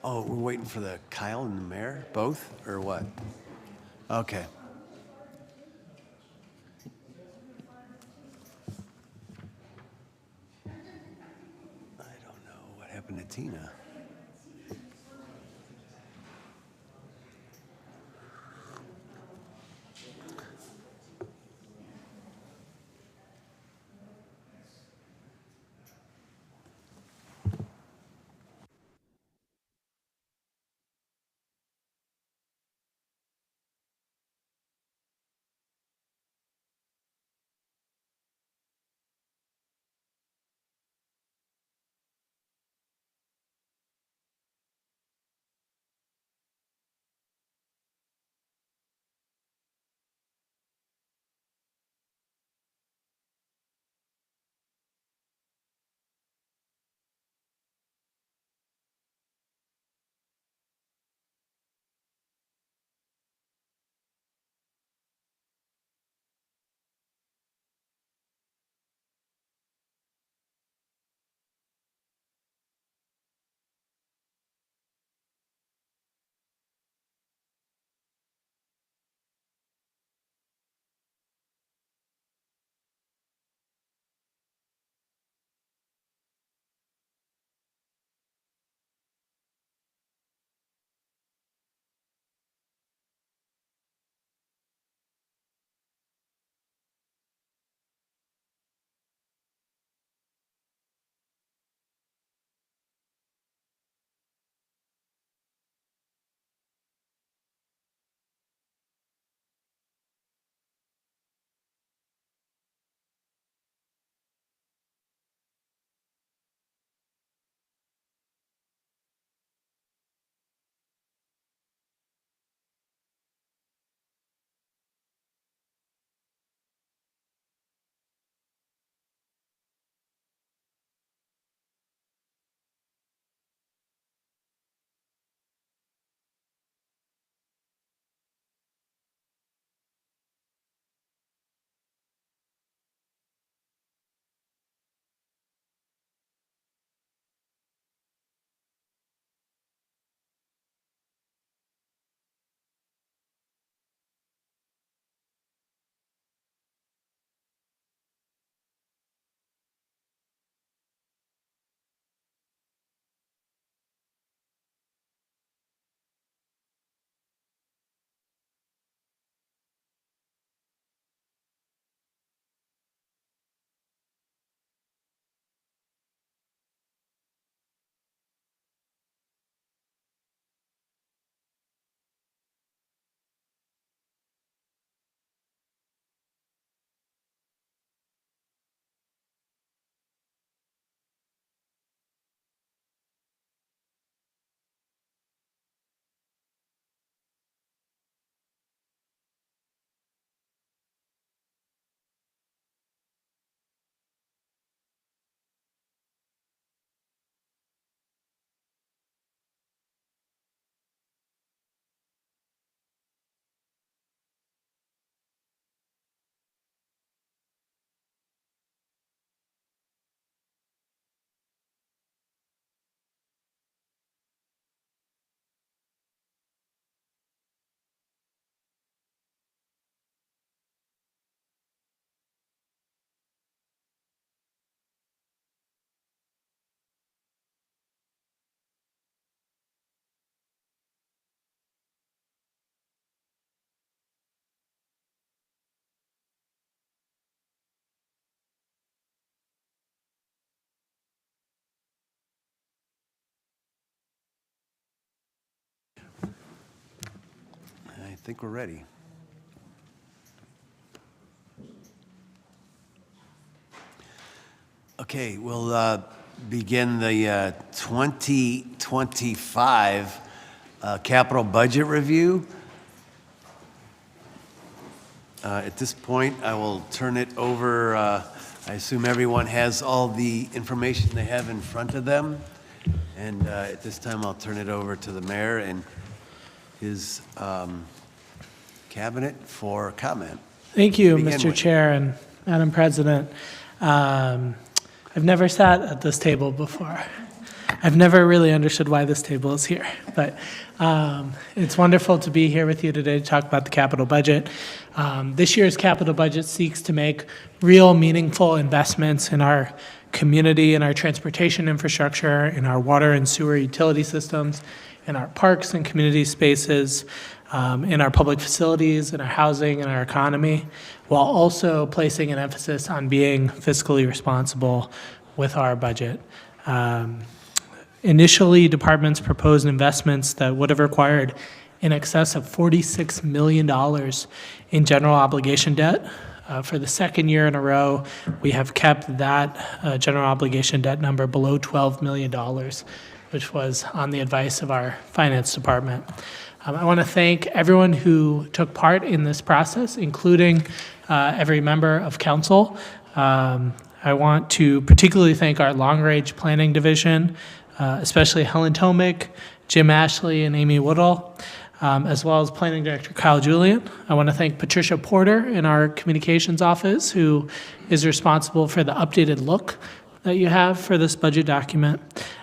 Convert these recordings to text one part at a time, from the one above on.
Oh, we're waiting for the Kyle and the mayor, both, or what? Okay. I don't know what happened to Tina. I think we're ready. Okay, we'll begin the 2025 capital budget review. At this point, I will turn it over. I assume everyone has all the information they have in front of them. And at this time, I'll turn it over to the mayor and his cabinet for comment. Thank you, Begin Mr. with. Chair and Madam President. I've never sat at this table before. I've never really understood why this table is here, but it's wonderful to be here with you today to talk about the capital budget. This year's capital budget seeks to make real, meaningful investments in our community, in our transportation infrastructure, in our water and sewer utility systems, in our parks and community spaces, in our public facilities, in our housing, in our economy, while also placing an emphasis on being fiscally responsible with our budget. Initially, departments proposed investments that would have required in excess of $46 million in general obligation debt. For the second year in a row, we have kept that general obligation debt number below $12 million, which was on the advice of our finance department. I want to thank everyone who took part in this process, including every member of council. I want to particularly thank our long-range planning division, especially Helen Tomick, Jim Ashley, and Amy Woodall, as well as Planning Director Kyle Julian. I want to thank Patricia Porter in our communications office, who is responsible for the updated look that you have for this budget document.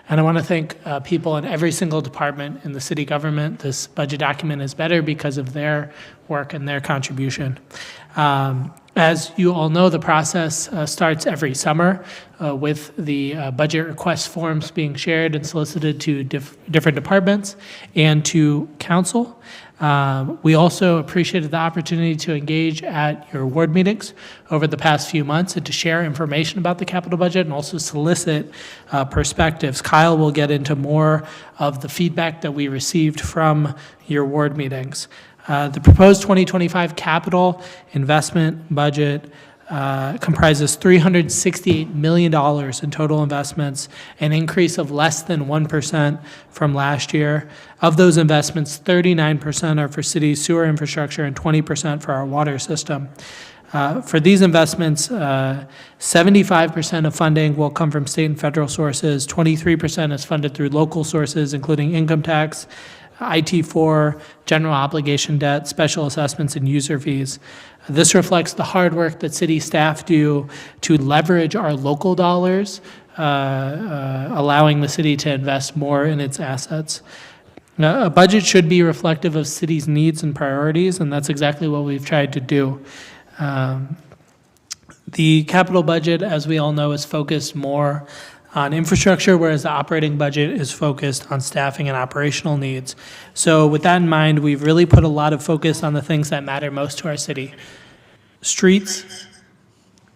And I want to thank people in every single department in the city government. This budget document is better because of their work and their contribution. As you all know, the process starts every summer with the budget request forms being shared and solicited to different departments and to council. We also appreciated the opportunity to engage at your ward meetings over the past few months and to share information about the capital budget and also solicit perspectives. Kyle will get into more of the feedback that we received from your ward meetings. The proposed 2025 capital investment budget comprises $368 million in total investments, an increase of less than 1% from last year. Of those investments, 39% are for city sewer infrastructure and 20% for our water system. For these investments, 75% of funding will come from state and federal sources, 23% is funded through local sources, including income tax, IT4, general obligation debt, special assessments, and user fees. This reflects the hard work that city staff do to leverage our local dollars, allowing the city to invest more in its assets. A budget should be reflective of city's needs and priorities, and that's exactly what we've tried to do. The capital budget, as we all know, is focused more on infrastructure, whereas the operating budget is focused on staffing and operational needs. So with that in mind, we've really put a lot of focus on the things that matter most to our city. Streets.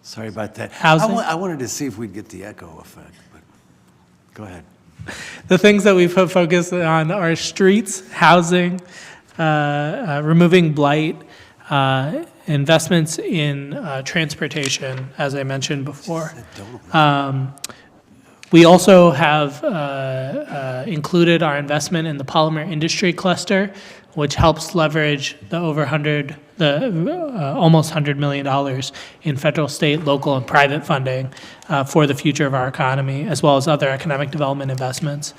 Sorry about that. Housing. I wanted to see if we'd get the echo effect, but go ahead. The things that we put focus on are streets, housing, removing blight, investments in transportation, as I mentioned before. We also have included our investment in the polymer industry cluster, which helps leverage the almost $100 million in federal, state, local, and private funding for the future of our economy, as well as other economic development investments.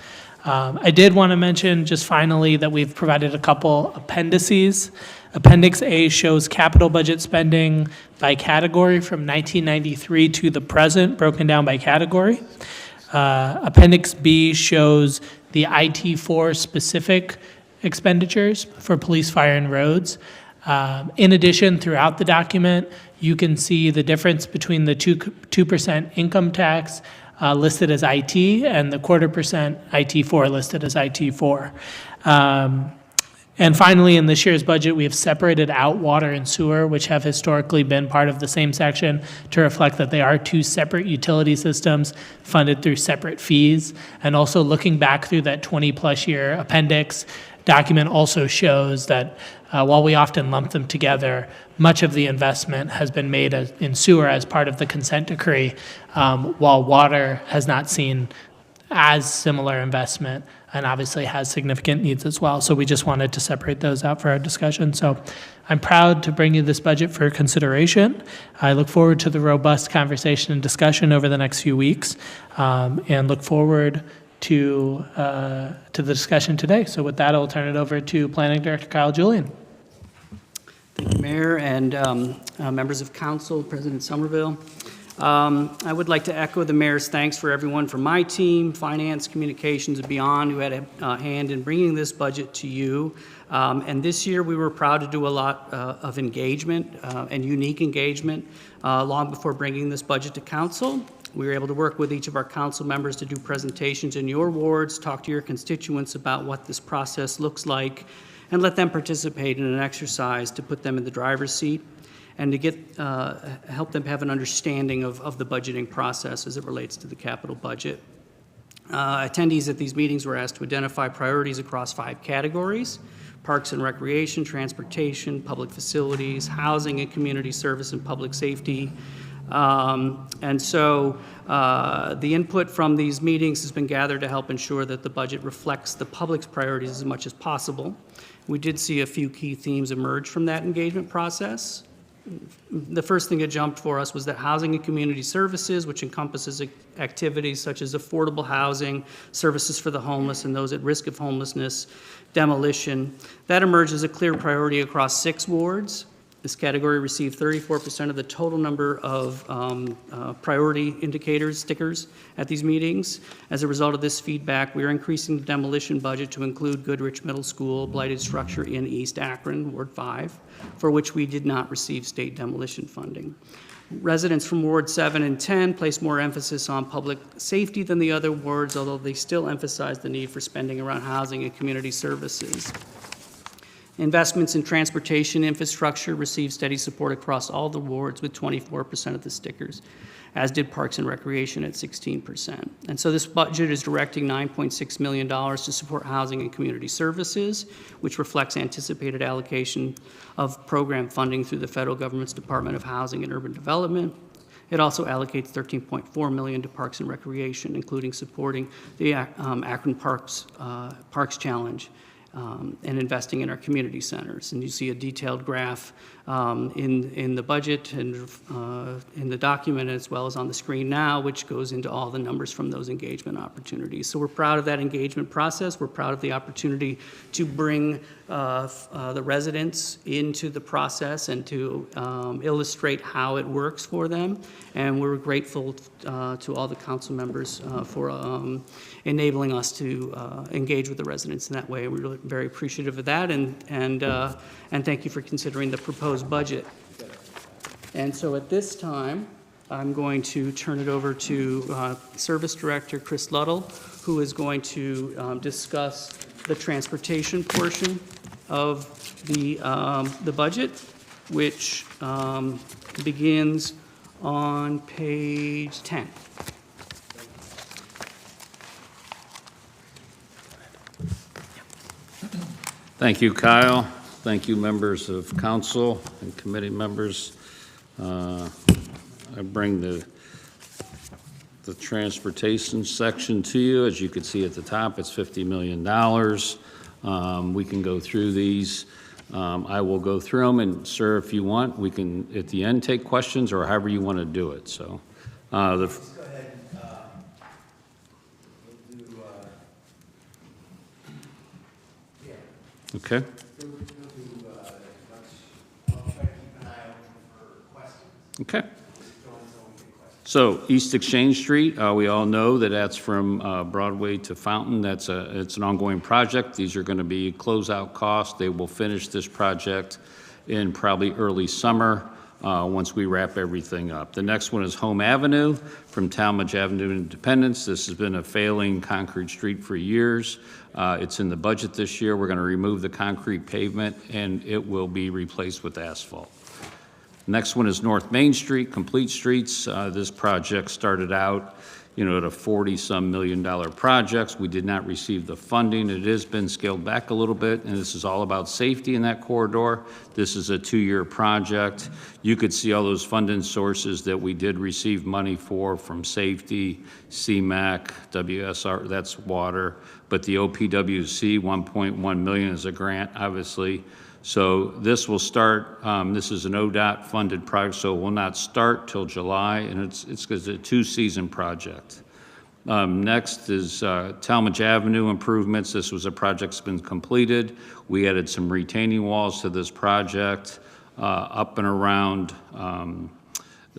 I did want to mention just finally that we've provided a couple appendices. Appendix A shows capital budget spending by category from 1993 to the present, broken down by category. Appendix B shows the IT4 specific expenditures for police, fire, and roads. In addition, throughout the document, you can see the difference between the 2% income tax listed as IT and the 0.25% IT4 listed as IT4. And finally, in this year's budget, we have separated out water and sewer, which have historically been part of the same section, to reflect that they are two separate utility systems funded through separate fees. And also looking back through that 20-plus year appendix document also shows that while we often lump them together, much of the investment has been made in sewer as part of the consent decree, while water has not seen as similar investment and obviously has significant needs as well. So we just wanted to separate those out for our discussion. So I'm proud to bring you this budget for consideration. I look forward to the robust conversation and discussion over the next few weeks, and look forward to the discussion today. So with that, I'll turn it over to Planning Director Kyle Julian. Thank you, Mayor and members of Council, President Somerville. I would like to echo the mayor's thanks for everyone from my team, finance, communications, and beyond, who had a hand in bringing this budget to you. And this year, we were proud to do a lot of engagement and unique engagement long before bringing this budget to council. We were able to work with each of our council members to do presentations in your wards, talk to your constituents about what this process looks like, and let them participate in an exercise to put them in the driver's seat and to get help them have an understanding of the budgeting process as it relates to the capital budget. Attendees at these meetings were asked to identify priorities across 5 categories: parks and recreation, transportation, public facilities, housing and community service, and public safety. And so the input from these meetings has been gathered to help ensure that the budget reflects the public's priorities as much as possible. We did see a few key themes emerge from that engagement process. The first thing that jumped for us was that housing and community services, which encompasses activities such as affordable housing, services for the homeless and those at risk of homelessness, demolition, that emerged as a clear priority across 6 wards. This category received 34% of the total number of priority indicators, stickers, at these meetings. As a result of this feedback, we are increasing the demolition budget to include Goodrich Middle School, blighted structure in East Akron, Ward 5, for which we did not receive state demolition funding. Residents from Ward 7 and 10 place more emphasis on public safety than the other wards, although they still emphasize the need for spending around housing and community services. Investments in transportation infrastructure received steady support across all the wards with 24% of the stickers, as did Parks and Recreation at 16%. And so this budget is directing $9.6 million to support housing and community services, which reflects anticipated allocation of program funding through the federal government's Department of Housing and Urban Development. It also allocates $13.4 million to Parks and Recreation, including supporting the Akron Parks Challenge, and investing in our community centers. And you see a detailed graph in the budget and in the document, as well as on the screen now, which goes into all the numbers from those engagement opportunities. So we're proud of that engagement process. We're proud of the opportunity to bring the residents into the process and to illustrate how it works for them. And we're grateful to all the council members for enabling us to engage with the residents in that way. We're really very appreciative of that, and thank you for considering the proposed budget. And so at this time, I'm going to turn it over to Service Director Chris Luddle, who is going to discuss the transportation portion of the budget, which begins on page 10. Thank you, Kyle. Thank you, members of council and committee members. I bring the transportation section to you. As you can see at the top, it's $50 million. We can go through these. I will go through them, and sir, if you want, we can at the end take questions or however you want to do it. So, Let's go ahead and we'll do, okay. I'll try to keep an eye open for questions. Okay. So East Exchange Street, we all know that that's from Broadway to Fountain. It's an ongoing project. These are going to be closeout costs. They will finish this project in probably early summer once we wrap everything up. The next one is Home Avenue from Talmadge Avenue to Independence. This has been a failing concrete street for years. It's in the budget this year. We're going to remove the concrete pavement and it will be replaced with asphalt. Next one is North Main Street, Complete Streets. This project started out, at a $40-some million project. We did not receive the funding. It has been scaled back a little bit, and this is all about safety in that corridor. This is a 2-year project. You could see all those funding sources that we did receive money for from safety, CMAQ, WSR, that's water, but the OPWC, $1.1 million is a grant, obviously. So this will start, this is an ODOT funded project, so it will not start till July, and it's a 2-season project. Next is Talmadge Avenue improvements. This was a project that's been completed. We added some retaining walls to this project up and around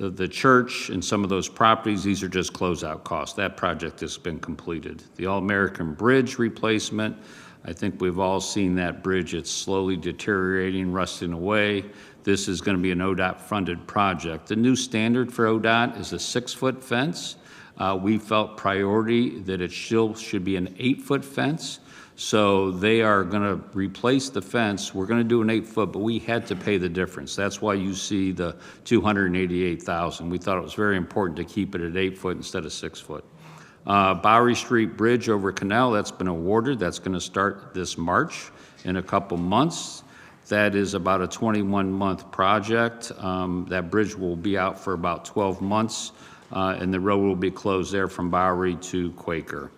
the church and some of those properties, these are just closeout costs. That project has been completed. The All-American Bridge replacement, I think we've all seen that bridge. It's slowly deteriorating, rusting away. This is going to be an ODOT-funded project. The new standard for ODOT is a 6-foot fence. We felt priority that it still should be an 8-foot fence. So they are going to replace the fence. We're going to do an 8-foot, but we had to pay the difference. That's why you see the $288,000. We thought it was very important to keep it at 8-foot instead of 6-foot. Bowery Street Bridge over Canal, that's been awarded. That's going to start this March in a couple months. That is about a 21-month project. That bridge will be out for about 12 months, and the road will be closed there from Bowery to Quaker.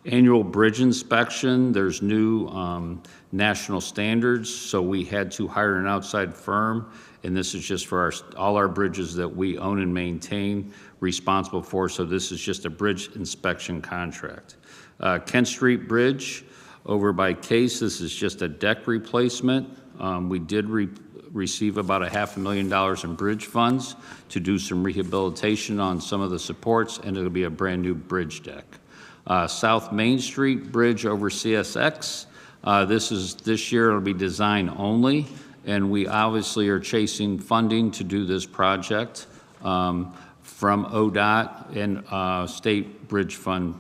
Annual bridge inspection, there's new national standards, so we had to hire an outside firm, and this is just for all our bridges that we own and maintain, responsible for, so this is just a bridge inspection contract. Kent Street Bridge over by Case, this is just a deck replacement. We did receive about $500,000 in bridge funds to do some rehabilitation on some of the supports, and it'll be a brand new bridge deck. South Main Street Bridge over CSX. This year it'll be design only, and we obviously are chasing funding to do this project from ODOT and state bridge fund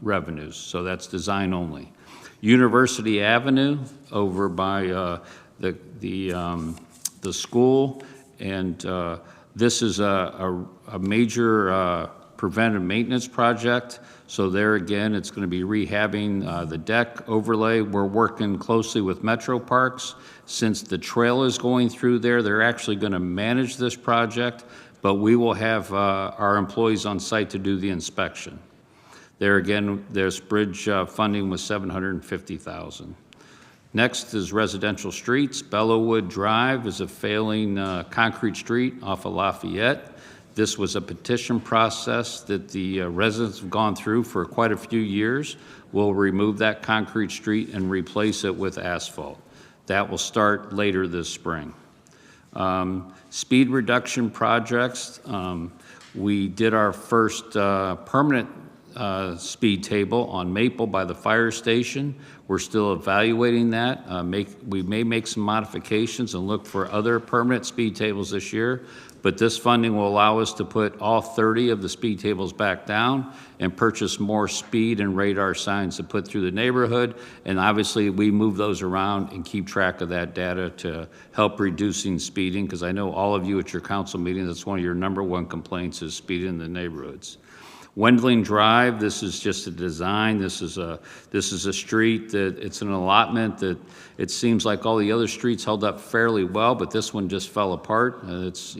revenues. So that's design only. University Avenue over by the school, and this is a major preventive maintenance project. So there again, it's going to be rehabbing the deck overlay. We're working closely with Metro Parks. Since the trail is going through there, they're actually going to manage this project, but we will have our employees on site to do the inspection. There again, there's bridge funding was $750,000. Next is residential streets. Bellowwood Drive is a failing concrete street off of Lafayette. This was a petition process that the residents have gone through for quite a few years. We'll remove that concrete street and replace it with asphalt. That will start later this spring. Speed reduction projects. We did our first permanent speed table on Maple by the fire station. We're still evaluating that. We may make some modifications and look for other permanent speed tables this year, but this funding will allow us to put all 30 of the speed tables back down and purchase more speed and radar signs to put through the neighborhood. And obviously we move those around and keep track of that data to help reducing speeding, because I know all of you at your council meeting, that's one of your #1 complaints is speeding in the neighborhoods. Wendling Drive, this is just a design. This is a street that it's an allotment that it seems like all the other streets held up fairly well, but this one just fell apart. It's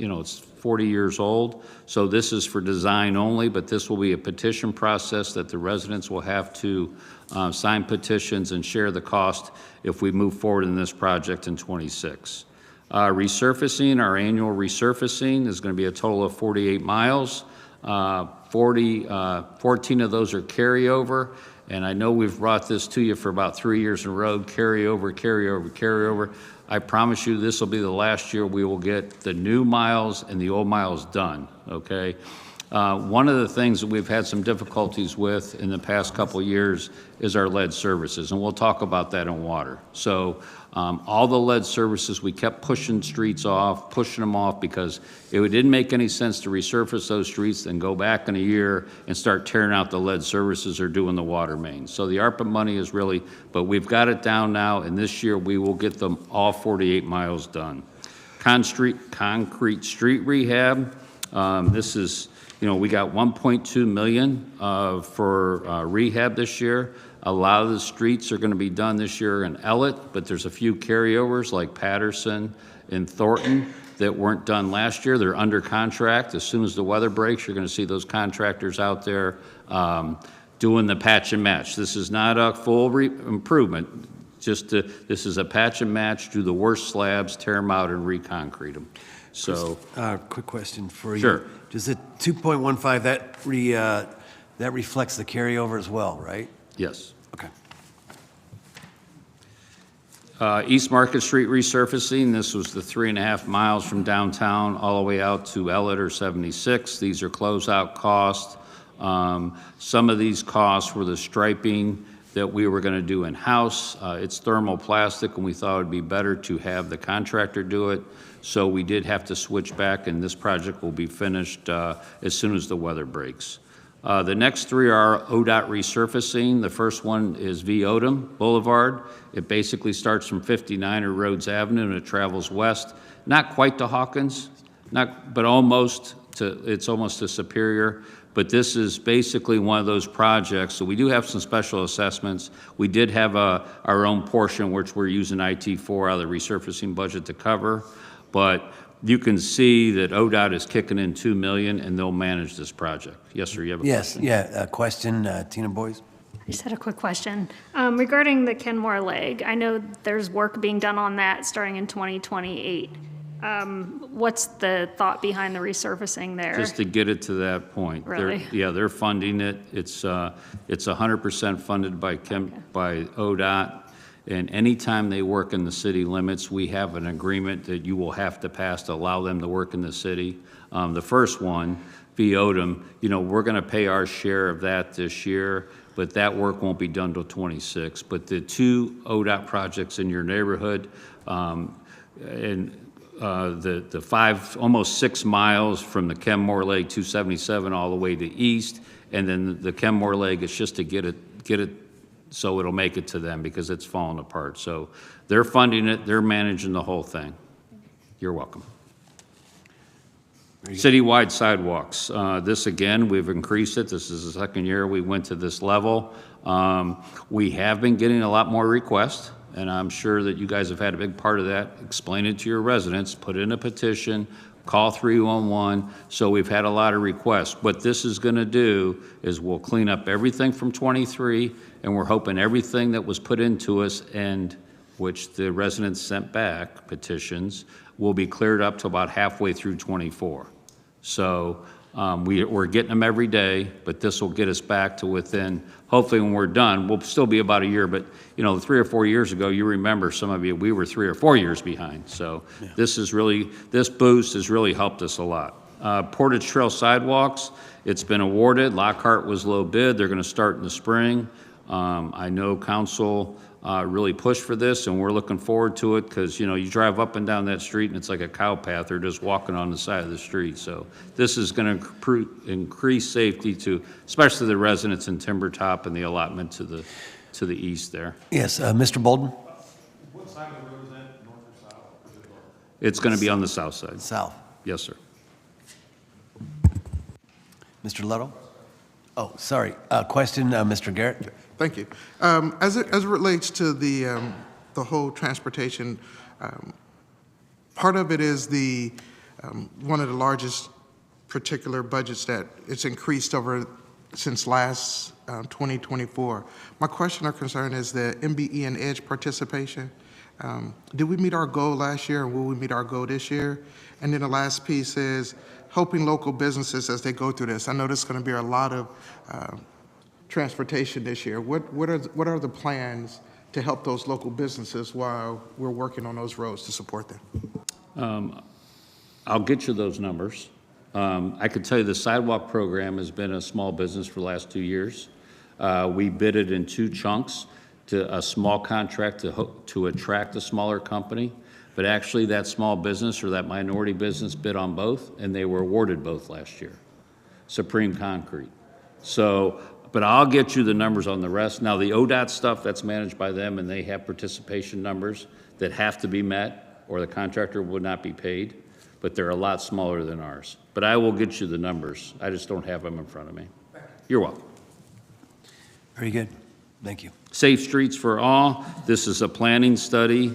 40 years old, so this is for design only, but this will be a petition process that the residents will have to sign petitions and share the cost if we move forward in this project in '26. Resurfacing, our annual resurfacing is going to be a total of 48 miles. 14 of those are carryover, and I know we've brought this to you for about 3 years in a row, carryover, carryover, carryover. I promise you this will be the last year we will get the new miles and the old miles done, okay? One of the things that we've had some difficulties with in the past couple of years is our lead services, and we'll talk about that in water. So all the lead services, we kept pushing them off because it didn't make any sense to resurface those streets and go back in a year and start tearing out the lead services or doing the water mains. So the ARPA money is really, but we've got it down now, and this year we will get them all 48 miles done. Concrete street rehab, this is, we got $1.2 million for rehab this year. A lot of the streets are going to be done this year in Ellett, but there's a few carryovers like Patterson and Thornton that weren't done last year. They're under contract. As soon as the weather breaks, you're going to see those contractors out there doing the patch and match. This is not a full improvement. This is a patch and match, do the worst slabs, tear them out, and reconcrete them. So, quick question for you. Sure. Does it 2.15 that reflects the carryover as well, right? yes. Okay. East Market Street resurfacing, this was the 3.5 miles from downtown all the way out to Ellet or 76. These are closeout costs. Some of these costs were the striping that we were going to do in-house. It's thermoplastic, and we thought it would be better to have the contractor do it. So we did have to switch back, and this project will be finished as soon as the weather breaks. The next three are ODOT resurfacing. The first one is V. Odom Boulevard. It basically starts from 59 or Rhodes Avenue and it travels west, not quite to Hawkins, but almost to, it's almost to Superior. But this is basically one of those projects. So we do have some special assessments. We did have our own portion, which we're using IT4 out of the resurfacing budget to cover. But you can see that ODOT is kicking in $2 million, and they'll manage this project. Yes, sir, you have a question? Yes, yeah, a question, Tina Boyes? I just had a quick question. Regarding the Kenmore leg, I know there's work being done on that starting in 2028. What's the thought behind the resurfacing there? Just to get it to that point. Really? They're funding it. It's 100% funded by by ODOT. And anytime they work in the city limits, we have an agreement that you will have to pass to allow them to work in the city. The first one, V. Odom, we're going to pay our share of that this year, but that work won't be done till 26. But the two ODOT projects in your neighborhood, and the almost 6 miles from the Kenmore Leg 277 all the way to east, and then the Kenmore Leg is just to get it so it'll make it to them because it's falling apart. So they're funding it, they're managing the whole thing. You're welcome. Citywide sidewalks. This again, we've increased it. This is the second year we went to this level. We have been getting a lot more requests, and I'm sure that you guys have had a big part of that. Explain it to your residents, put in a petition, call 311. So we've had a lot of requests. What this is going to do is we'll clean up everything from 23, and we're hoping everything that was put into us and which the residents sent back, petitions, will be cleared up to about halfway through 24. So we're getting them every day, but this will get us back to within, hopefully when we're done, we'll still be about a year, but 3 or 4 years ago, you remember, some of you, we were 3 or 4 years behind. So yeah. This boost has really helped us a lot. Portage Trail sidewalks, it's been awarded. Lockhart was low bid. They're going to start in the spring. I know council really pushed for this, and we're looking forward to it because, you drive up and down that street and it's like a cow path. They're just walking on the side of the street. So this is going to increase safety to, especially the residents in Timber Top and the allotment to the east there. Yes, Mr. Bolden? What side of the road is that, north or south? It's going to be on the south side. South. Yes, sir. Mr. Luttle? Oh, sorry. Question, Mr. Garrett? Thank you. As it relates to the whole transportation, part of it is the one of the largest particular budgets that it's increased over since last 2024. My question or concern is the MBE and EDGE participation. Did we meet our goal last year, and will we meet our goal this year? And then the last piece is helping local businesses as they go through this. I know there's going to be a lot of transportation this year. What are the plans to help those local businesses while we're working on those roads to support them? I'll get you those numbers. I could tell you the sidewalk program has been a small business for the last 2 years. We bid it in 2 chunks to a small contract to attract a smaller company. But actually that small business or that minority business bid on both, and they were awarded both last year. Supreme Concrete. So, but I'll get you the numbers on the rest. Now the ODOT stuff, that's managed by them, and they have participation numbers that have to be met or the contractor would not be paid, but they're a lot smaller than ours. But I will get you the numbers. I just don't have them in front of me. You're welcome. Very good. Thank you. Safe Streets for All. This is a planning study.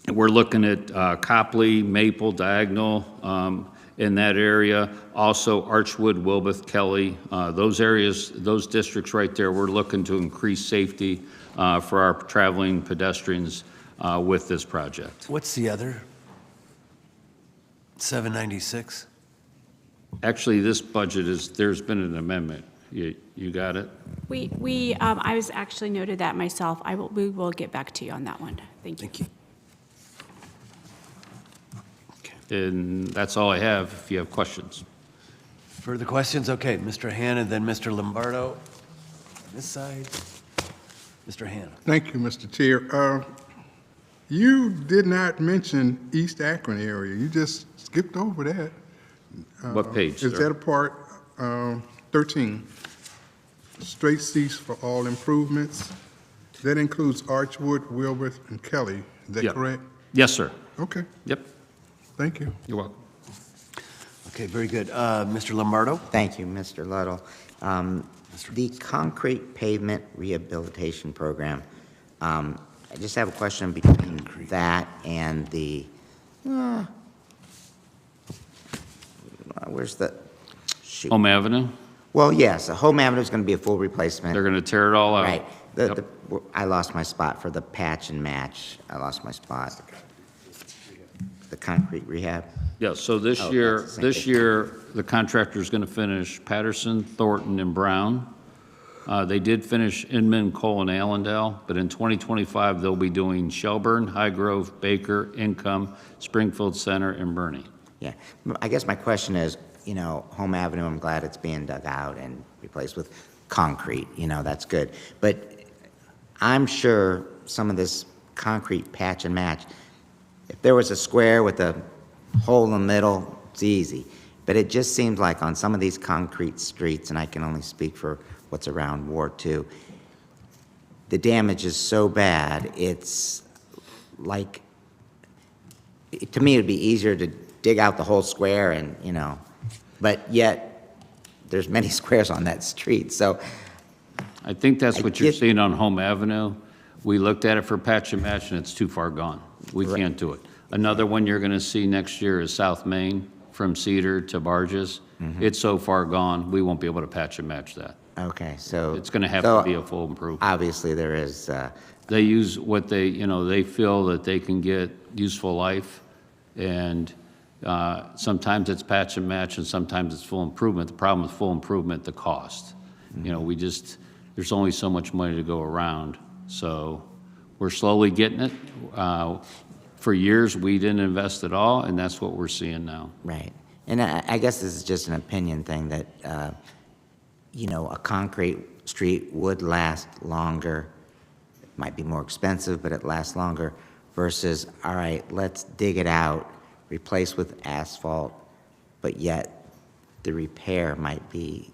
We're looking at Copley, Maple, Diagonal in that area. Also Archwood, Wilbeth, Kelly. Those areas, those districts right there, we're looking to increase safety for our traveling pedestrians with this project. What's the other? 796? Actually, this budget there's been an amendment. You got it? I was actually noted that myself. We will get back to you on that one. Thank you. Thank you. And that's all I have, if you have questions. Further questions? Okay, Mr. Hannah, then Mr. Lombardo. This side. Mr. Hannah. Thank you, Mr. Chair. You did not mention East Akron area. You just skipped over that. What page, Is sir? that a part, 13? Straight seats for all improvements. That includes Archwood, Wilbur, and Kelly. Is that Yeah. correct? Yes, sir. Okay, Yep, thank you. you're welcome. Okay, very good. Mr. Lombardo? Thank you, Mr. Luddle. The concrete pavement rehabilitation program, I just have a question between that and the, where's the, shoot. Home Avenue, Well, yes, Home Avenue is going to be a full replacement. they're gonna tear it all out. Right. Yep. I lost my spot for the patch and match. I lost my spot. The concrete rehab. Yeah, so this Oh, year, that's the same thing. the contractor's gonna finish Patterson, Thornton, and Brown. They did finish Inman, Cole, and Allendale, but in 2025, they'll be doing Shelburne, Highgrove, Baker, Income, Springfield Center, and Bernie. Yeah. I guess my question is, Home Avenue, I'm glad it's being dug out and replaced with concrete, that's good. But I'm sure some of this concrete patch and match, if there was a square with a hole in the middle, it's easy. But it just seems like on some of these concrete streets, and I can only speak for what's around Ward 2, the damage is so bad, it's like, to me, it'd be easier to dig out the whole square and, but yet, there's many squares on that street, so, I think that's I what you're get- seeing on Home Avenue. We looked at it for patch and match, and it's too far gone. We Right. can't do it. Another one you're gonna see next year is South Main, from Cedar to Barges. Mm-hmm. It's so far gone, we won't be able to patch and match that. okay, so. It's gonna have so to be a full improvement. Obviously, there is, They use what they feel that they can get useful life, and sometimes it's patch and match, and sometimes it's full improvement. The problem with full improvement, the cost. There's only so much money to go around, so we're slowly getting it. For years, we didn't invest at all, and that's what we're seeing now. right. And I guess this is just an opinion thing that, a concrete street would last longer. It might be more expensive, but it lasts longer versus, all right, let's dig it out, replace with asphalt, but yet the repair might be,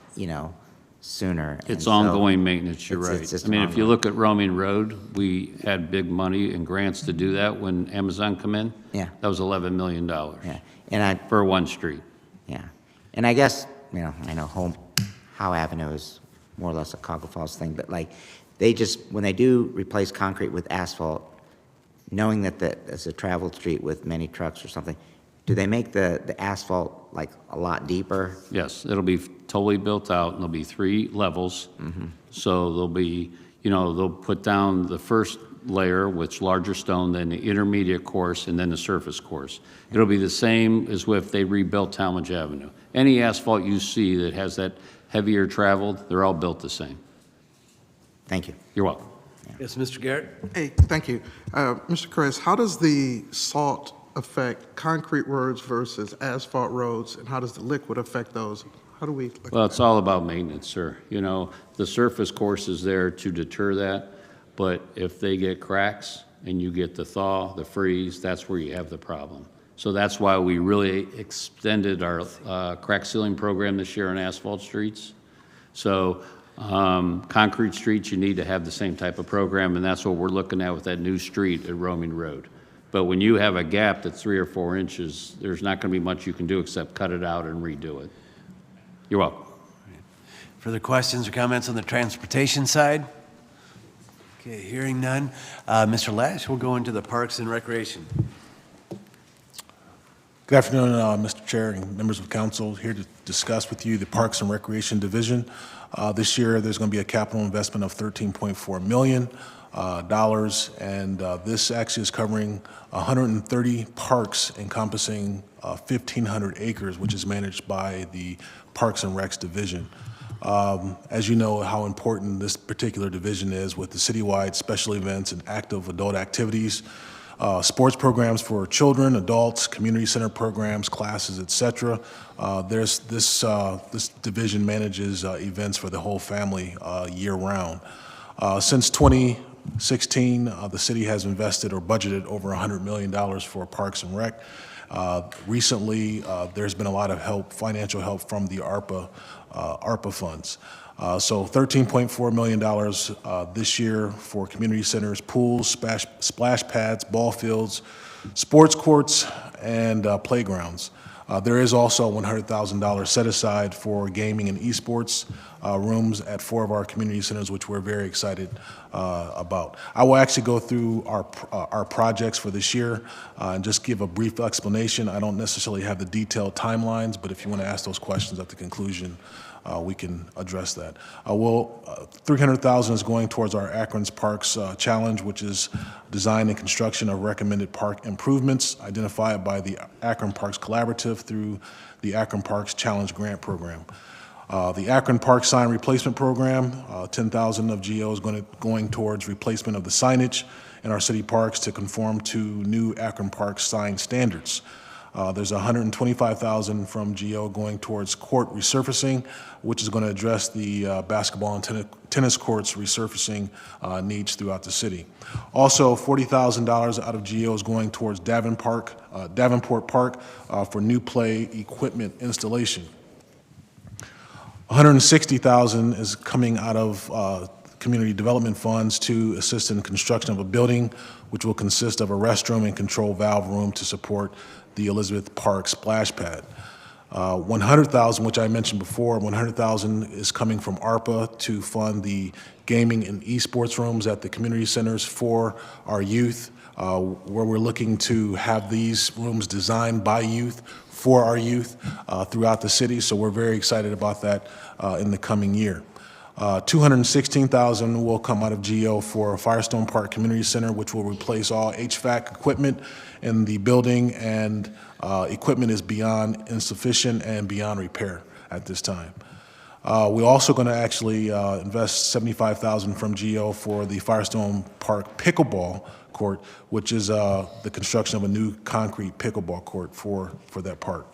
sooner. And It's so ongoing maintenance, you're it's right. just I mean, if you ongoing. look at Roaming Road, we had big money and grants to do that when Amazon come in. Yeah. That was $11 million Yeah, and for one street. yeah. And I guess, I know Howe Avenue is more or less a Coggle Falls thing, but like, when they do replace concrete with asphalt, knowing that it's a traveled street with many trucks or something, do they make the asphalt like a lot deeper? Yes, it'll be totally built out, and there'll be 3 levels. So there'll be, they'll put down the first layer, which larger stone, then the intermediate course, and then the surface course. It'll be the same as if they rebuilt Talmadge Avenue. Any asphalt you see that has that heavier traveled, they're all built the same. Thank you. You're welcome. Yes, Mr. Garrett? Hey, thank you. Mr. Chris, how does the salt affect concrete roads versus asphalt roads, and how does the liquid affect those? How do we? Well, it's all about maintenance, sir. The surface course is there to deter that, but if they get cracks and you get the thaw, the freeze, that's where you have the problem. So that's why we really extended our crack sealing program this year on asphalt streets. So concrete streets, you need to have the same type of program, and that's what we're looking at with that new street at Roaming Road. But when you have a gap that's 3 or 4 inches, there's not going to be much you can do except cut it out and redo it. You're welcome. Further questions or comments on the transportation side? Okay, hearing none. Mr. Lash, we'll go into the Parks and Recreation. Good afternoon, Mr. Chair and members of council. Here to discuss with you the Parks and Recreation Division. This year, there's going to be a capital investment of $13.4 million, and this actually is covering 130 parks encompassing 1,500 acres, which is managed by the Parks and Recs Division. As you know, how important this particular division is with the citywide special events and active adult activities, sports programs for children, adults, community center programs, classes, et cetera. This division manages events for the whole family year-round. Since 2016, the city has invested or budgeted over $100 million for Parks and Rec. Recently, there's been a lot of help, financial help from the ARPA funds. So $13.4 million this year for community centers, pools, splash pads, ball fields, sports courts, and playgrounds. There is also $100,000 set aside for gaming and esports rooms at 4 of our community centers, which we're very excited about. I will actually go through our projects for this year and just give a brief explanation. I don't necessarily have the detailed timelines, but if you want to ask those questions at the conclusion, we can address that. $300,000 is going towards our Akron's Parks Challenge, which is design and construction of recommended park improvements identified by the Akron Parks Collaborative through the Akron Parks Challenge Grant Program. The Akron Park Sign Replacement Program, $10,000 of GO is going towards replacement of the signage in our city parks to conform to new Akron Park sign standards. There's $125,000 from GO going towards court resurfacing, which is going to address the basketball and tennis courts resurfacing needs throughout the city. Also, $40,000 out of GO is going towards Davenport Park for new play equipment installation. $160,000 is coming out of community development funds to assist in construction of a building, which will consist of a restroom and control valve room to support the Elizabeth Park splash pad. $100,000, which I mentioned before, $100,000 is coming from ARPA to fund the gaming and esports rooms at the community centers for our youth, where we're looking to have these rooms designed by youth for our youth throughout the city. So we're very excited about that in the coming year. $216,000 will come out of GO for Firestone Park Community Center, which will replace all HVAC equipment in the building, and equipment is beyond insufficient and beyond repair at this time. We're also going to actually invest $75,000 from GO for the Firestone Park Pickleball Court, which is the construction of a new concrete pickleball court for that park.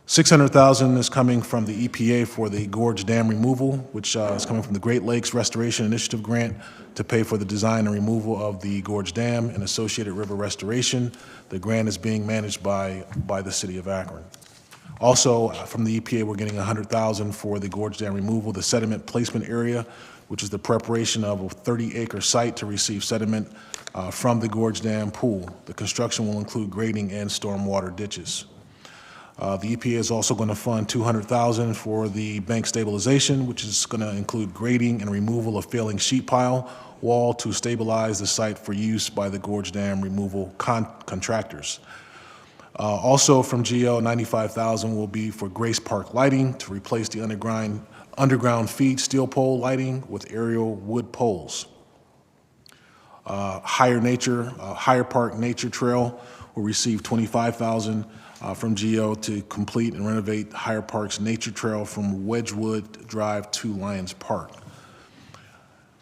$600,000 is coming from the EPA for the Gorge Dam removal, which is coming from the Great Lakes Restoration Initiative grant to pay for the design and removal of the Gorge Dam and associated river restoration. The grant is being managed by the city of Akron. Also, from the EPA, we're getting $100,000 for the Gorge Dam removal, the sediment placement area, which is the preparation of a 30-acre site to receive sediment from the Gorge Dam pool. The construction will include grading and stormwater ditches. The EPA is also going to fund $200,000 for the bank stabilization, which is going to include grading and removal of failing sheet pile wall to stabilize the site for use by the Gorge Dam removal contractors. Also from GO, $95,000 will be for Grace Park lighting to replace the underground feed steel pole lighting with aerial wood poles. Higher Park Nature Trail will receive $25,000 from GO to complete and renovate Higher Park's Nature Trail from Wedgewood Drive to Lions Park.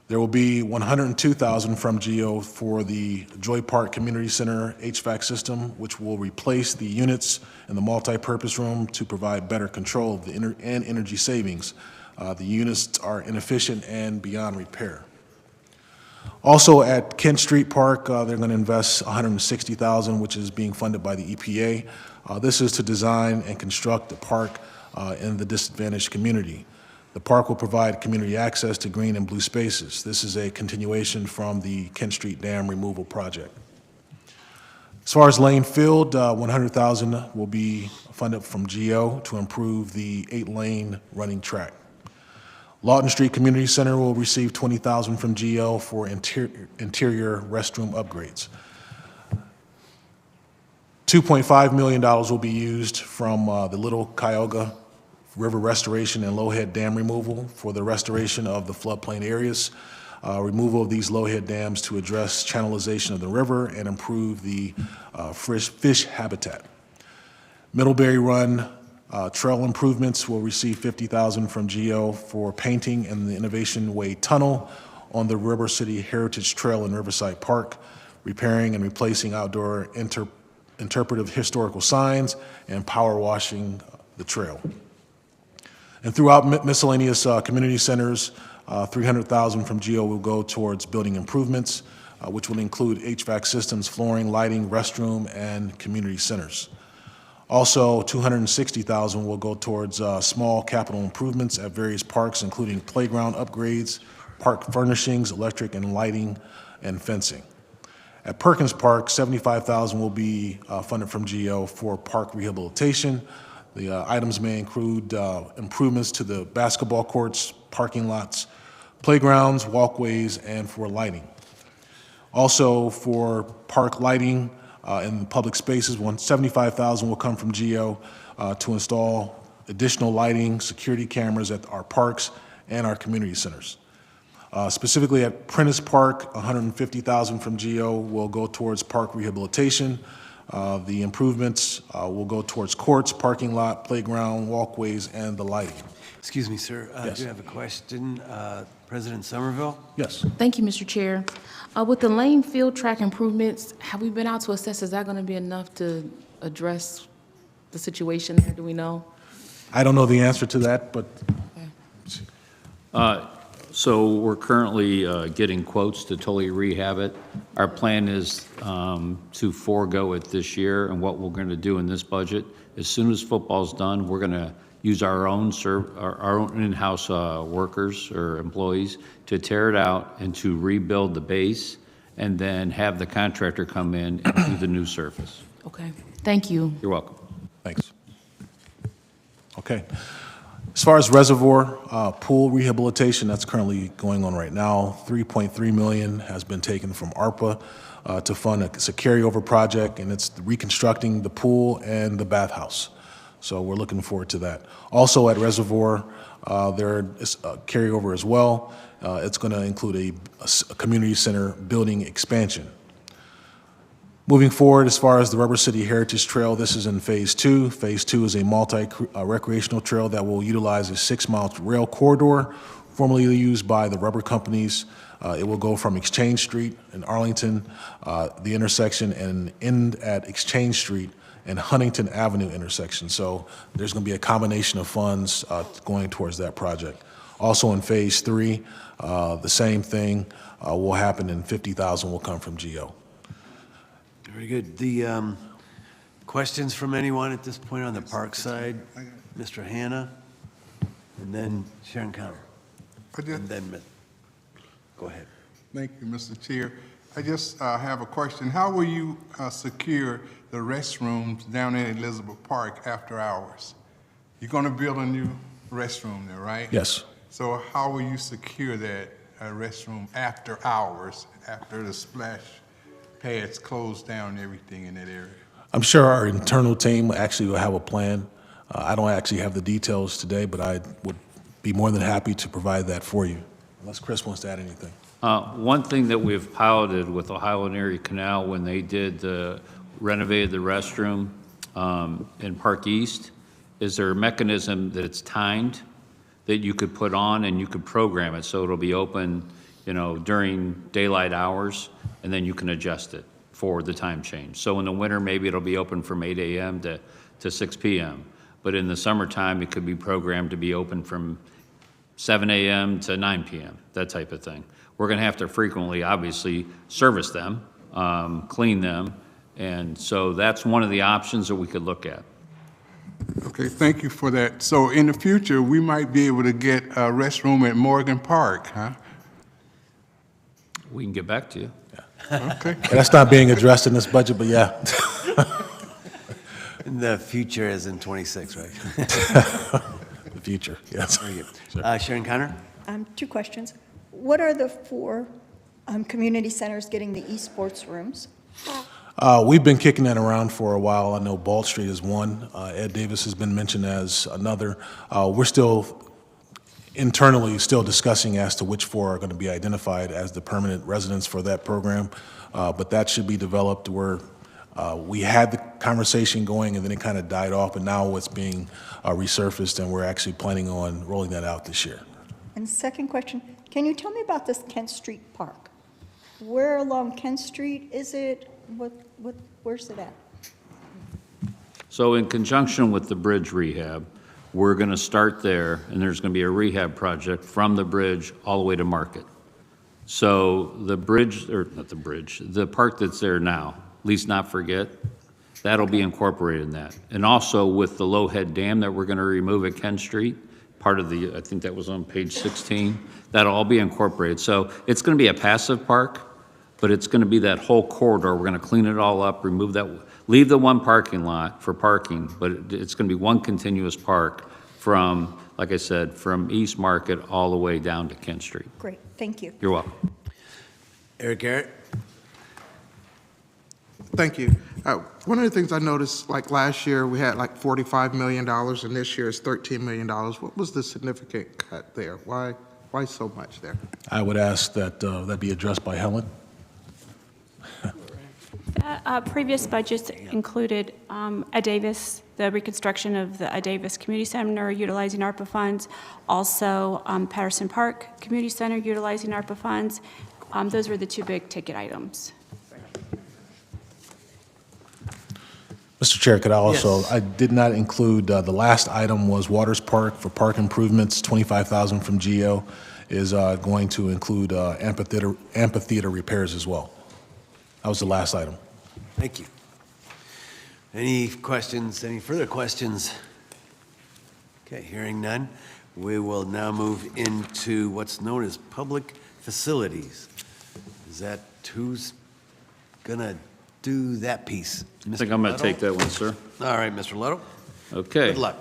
There will be $102,000 from GO for the Joy Park Community Center HVAC system, which will replace the units in the multi-purpose room to provide better control of the energy savings. The units are inefficient and beyond repair. Also at Kent Street Park, they're going to invest $160,000, which is being funded by the EPA. This is to design and construct the park in the disadvantaged community. The park will provide community access to green and blue spaces. This is a continuation from the Kent Street Dam removal project. As far as Lane Field, $100,000 will be funded from GO to improve the 8-lane running track. Lawton Street Community Center will receive $20,000 from GO for interior restroom upgrades. $2.5 million will be used from the Little Cuyahoga River restoration and Lowhead Dam removal for the restoration of the floodplain areas, removal of these Lowhead dams to address channelization of the river and improve the fish habitat. Middlebury Run Trail improvements will receive $50,000 from GO for painting in the Innovation Way Tunnel on the River City Heritage Trail in Riverside Park, repairing and replacing outdoor interpretive historical signs, and power washing the trail. And throughout miscellaneous community centers, $300,000 from GO will go towards building improvements, which will include HVAC systems, flooring, lighting, restroom, and community centers. Also, $260,000 will go towards small capital improvements at various parks, including playground upgrades, park furnishings, electric and lighting, and fencing. At Perkins Park, $75,000 will be funded from GO for park rehabilitation. The items may include improvements to the basketball courts, parking lots, playgrounds, walkways, and for lighting. Also, for park lighting in public spaces, $75,000 will come from GO to install additional lighting, security cameras at our parks and our community centers. Specifically at Prentice Park, $150,000 from GO will go towards park rehabilitation. The improvements will go towards courts, parking lot, playground, walkways, and the lighting. Excuse me, sir. Yes. Do you have a question? President Somerville? Yes. Thank you, Mr. Chair. With the lane field track improvements, have we been out to assess, is that going to be enough to address the situation there? Do we know? I don't know the answer to that, but So we're currently getting quotes to totally rehab it. Our plan is to forego it this year, and what we're going to do in this budget, as soon as football's done, we're going to use our own in-house workers or employees to tear it out and to rebuild the base, and then have the contractor come in and do the new surface. Okay, thank you. You're welcome. thanks. Okay. As far as reservoir pool rehabilitation, that's currently going on right now. $3.3 million has been taken from ARPA to fund it's a carryover project, and it's reconstructing the pool and the bathhouse. So we're looking forward to that. Also at reservoir, there is a carryover as well. It's going to include a community center building expansion. Moving forward, as far as the Rubber City Heritage Trail, this is in Phase 2. Phase 2 is a multi-recreational trail that will utilize a 6-mile rail corridor formerly used by the rubber companies. It will go from Exchange Street in Arlington, the intersection, and end at Exchange Street and Huntington Avenue intersection. So there's going to be a combination of funds going towards that project. Also in Phase 3, the same thing will happen, and $50,000 will come from GO. Very good. The questions from anyone at this point on the park side? Mr. Hanna, and then Sharon Connor, and then go ahead. Thank you, Mr. Chair. I just have a question. How will you secure the restrooms down in Elizabeth Park after hours? You're going to build a new restroom there, right? Yes. So how will you secure that restroom after hours, after the splash pads close down and everything in that area? I'm sure our internal team actually will have a plan. I don't actually have the details today, but I would be more than happy to provide that for you, unless Chris wants to add anything. One thing that we've piloted with Ohio and Erie Canal when they renovated the restroom in Park East is there a mechanism that it's timed that you could put on and you could program it so it'll be open, during daylight hours, and then you can adjust it for the time change. So in the winter, maybe it'll be open from 8 a.m. to 6 p.m. But in the summertime, it could be programmed to be open from 7 a.m. to 9 p.m., that type of thing. We're going to have to frequently, obviously, service them, clean them, and so that's one of the options that we could look at. Okay, thank you for that. So in the future, we might be able to get a restroom at Morgan Park, huh? We can get back to you. Okay. That's not being addressed in this budget, but yeah. In the future is in 26, right? The future, yes. Very good. Sharon Connor? 2 questions. What are the 4 community centers getting the esports rooms? We've been kicking that around for a while. I know Bald Street is one. Ed Davis has been mentioned as another. We're still internally discussing as to which 4 are going to be identified as the permanent residents for that program, but that should be developed. We're We had the conversation going, and then it kind of died off, but now it's being resurfaced, and we're actually planning on rolling that out this year. And second question, can you tell me about this Kent Street Park? Where along Kent Street is it? Where's it at? So in conjunction with the bridge rehab, we're going to start there, and there's going to be a rehab project from the bridge all the way to Market. So the bridge, or not the bridge, the park that's there now, Least Not Forget, that'll be incorporated in that. And also with the Lowhead Dam that we're going to remove at Kent Street, part of the, I think that was on page 16, that'll all be incorporated. So it's going to be a passive park, but it's going to be that whole corridor. We're going to clean it all up, remove that, leave the one parking lot for parking, but it's going to be one continuous park from, like I said, from East Market all the way down to Kent Street. Great, thank you. You're welcome. Eric Garrett? Thank you. One of the things I noticed, like last year, we had like $45 million, and this year is $13 million. What was the significant cut there? Why so much there? I would ask that that be addressed by Helen. Previous budgets included Davis, the reconstruction of the Davis Community Center utilizing ARPA funds, also Patterson Park Community Center utilizing ARPA funds. Those were the two big ticket items. Mr. Chair, could I also, Yes. I did not include, the last item was Waters Park for park improvements, $25,000 from GEO is going to include amphitheater repairs as well. That was the last item. Thank you. Any questions, any further questions? Okay, hearing none, we will now move into what's known as public facilities. Is that, who's gonna do that piece? I think I'm going to take that one, sir. All right, Mr. Lutto, Okay. good luck.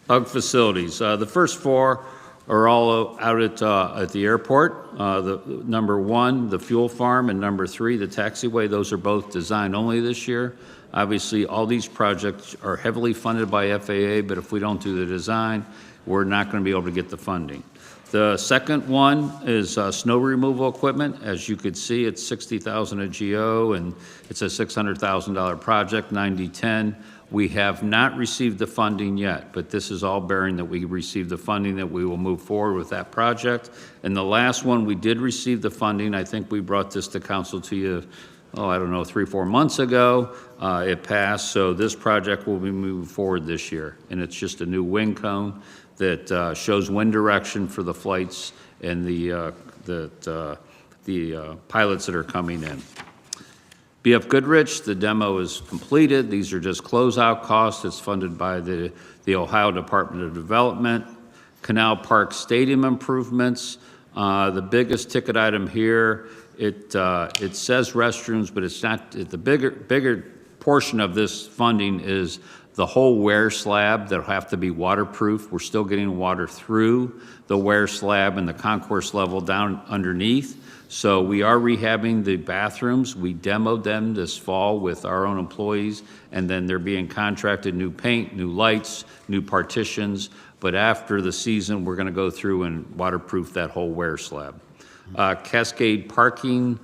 Hug facilities. The first four are all out at the airport. The number one, the fuel farm, and number three, the taxiway. Those are both design only this year. Obviously, all these projects are heavily funded by FAA, but if we don't do the design, we're not going to be able to get the funding. The second one is snow removal equipment. As you could see, it's $60,000 at GO, and it's a $600,000 project, 90-10. We have not received the funding yet, but this is all bearing that we received the funding, that we will move forward with that project. And the last one, we did receive the funding. I think we brought this to council to you, I don't know, 3-4 months ago. It passed, so this project will be moving forward this year. And it's just a new wind cone that shows wind direction for the flights and the pilots that are coming in. BF Goodrich, the demo is completed. These are just closeout costs. It's funded by the Ohio Department of Development. Canal Park Stadium improvements. The biggest ticket item here, it says restrooms, but it's not. The bigger portion of this funding is the whole wear slab that'll have to be waterproof. We're still getting water through the wear slab and the concourse level down underneath. So we are rehabbing the bathrooms. We demoed them this fall with our own employees, and then they're being contracted new paint, new lights, new partitions. But after the season, we're gonna go through and waterproof that whole wear slab. Cascade parking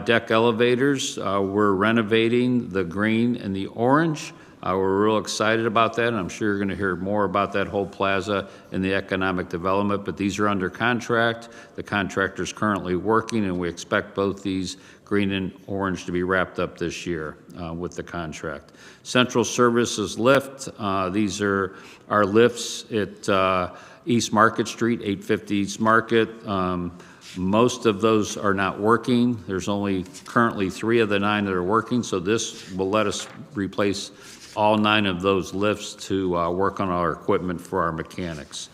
deck elevators, we're renovating the green and the orange. We're real excited about that, and I'm sure you're going to hear more about that whole plaza in the economic development, but these are under contract. The contractor's currently working, and we expect both these green and orange to be wrapped up this year with the contract. Central Services lift. These are our lifts at East Market Street, 850 East Market. Most of those are not working. There's only currently 3 of the 9 that are working, so this will let us replace all 9 of those lifts to work on our equipment for our mechanics.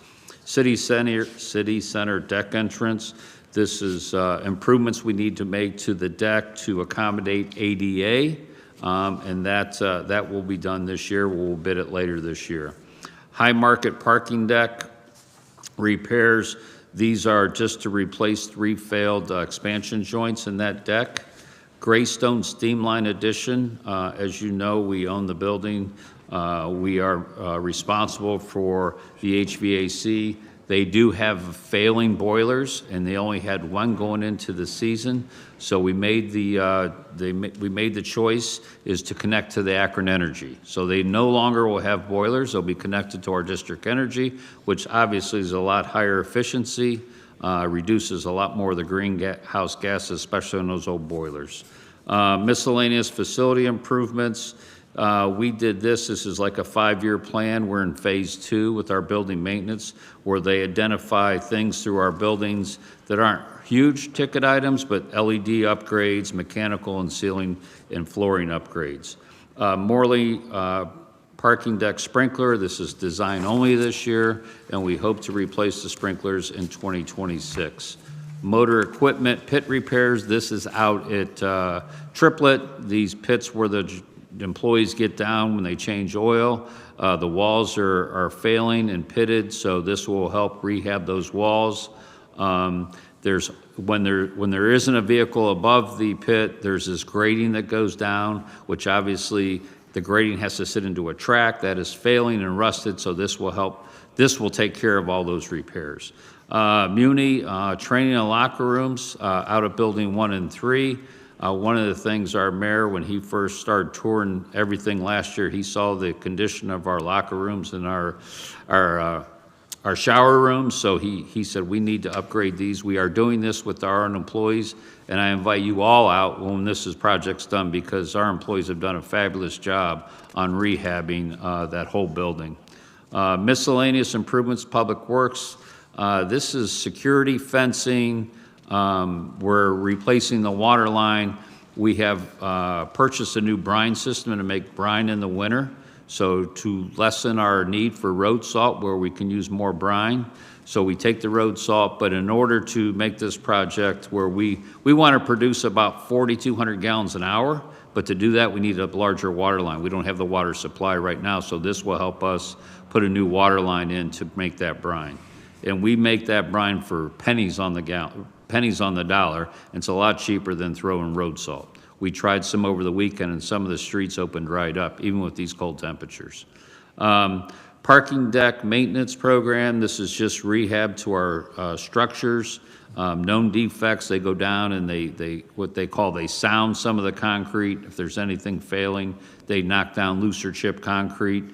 City Center deck entrance. This is improvements we need to make to the deck to accommodate ADA, and that will be done this year. We'll bid it later this year. High Market parking deck repairs. These are just to replace 3 failed expansion joints in that deck. Greystone Steamline addition. As you know, we own the building. We are responsible for the HVAC. They do have failing boilers, and they only had one going into the season. So we made we made the choice is to connect to the Akron Energy. So they no longer will have boilers. They'll be connected to our district energy, which obviously is a lot higher efficiency, reduces a lot more of the greenhouse gases, especially on those old boilers. Miscellaneous facility improvements. We did this is like a 5-year plan. We're in phase 2 with our building maintenance, where they identify things through our buildings that aren't huge ticket items, but LED upgrades, mechanical and ceiling and flooring upgrades. Morley parking deck sprinkler, this is design only this year, and we hope to replace the sprinklers in 2026. Motor equipment pit repairs, this is out at Triplet. These pits where the employees get down when they change oil. The walls are failing and pitted, so this will help rehab those walls. When there isn't a vehicle above the pit, there's this grading that goes down, which obviously the grading has to sit into a track that is failing and rusted, so this will help. This will take care of all those repairs. Muni, training and locker rooms out of building 1 and 3. One of the things our mayor, when he first started touring everything last year, he saw the condition of our locker rooms and our shower rooms, so he said we need to upgrade these. We are doing this with our own employees, and I invite you all out when project's done, because our employees have done a fabulous job on rehabbing that whole building. Miscellaneous improvements, public works. This is security fencing. We're replacing the water line. We have purchased a new brine system to make brine in the winter, so to lessen our need for road salt where we can use more brine. So we take the road salt, but in order to make this project where we want to produce about 4,200 gallons an hour, but to do that we need a larger water line. We don't have the water supply right now, so this will help us put a new water line in to make that brine. And we make that brine for pennies on the dollar, and it's a lot cheaper than throwing road salt. We tried some over the weekend, and some of the streets opened right up, even with these cold temperatures. Parking deck maintenance program, this is just rehab to our structures. Known defects, they go down and they sound some of the concrete. If there's anything failing, they knock down looser chip concrete.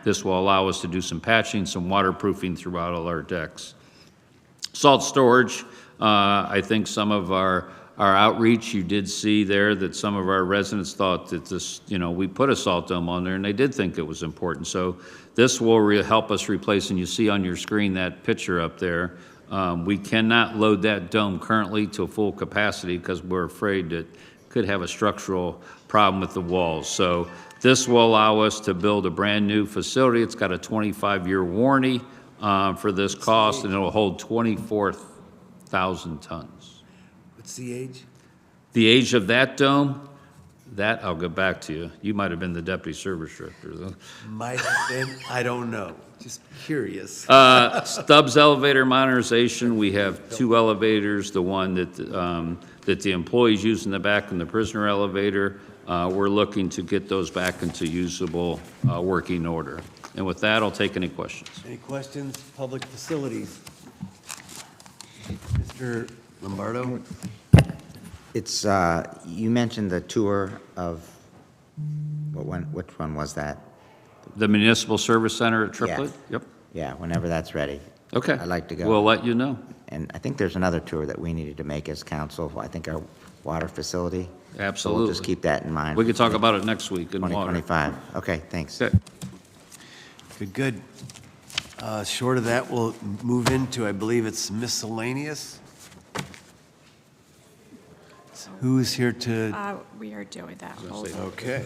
This will allow us to do some patching, some waterproofing throughout all our decks. Salt storage, I think some of our outreach, you did see there that some of our residents thought that this, we put a salt dome on there, and they did think it was important. So this will help us replace, and you see on your screen that picture up there. We cannot load that dome currently to full capacity because we're afraid that it could have a structural problem with the walls. So this will allow us to build a brand new facility. It's got a 25-year warranty for this cost, and it will hold 24,000 tons. What's the age? The age of that dome, that I'll go back to you. You might have been the deputy service director, though. Might have been, I don't know. Just curious. Stubbs elevator modernization, we have 2 elevators, the one that the employees use in the back and the prisoner elevator. We're looking to get those back into usable working order. And with that, I'll take any questions. Any questions? Public facilities. Mr. Lombardo? It's, you mentioned the tour of, which one was that? The Municipal Service Center at Triplet? Yep. Yeah, whenever that's ready. Okay. I'd like to go. We'll let you know. And I think there's another tour that we needed to make as council, I think our water facility. Absolutely. So we'll just keep that in mind. We can talk about it next week in water. 2025. Okay, thanks. Okay. Good. Short of that, we'll move into, I believe it's miscellaneous. Who is here to, We are doing that. Hold on. okay.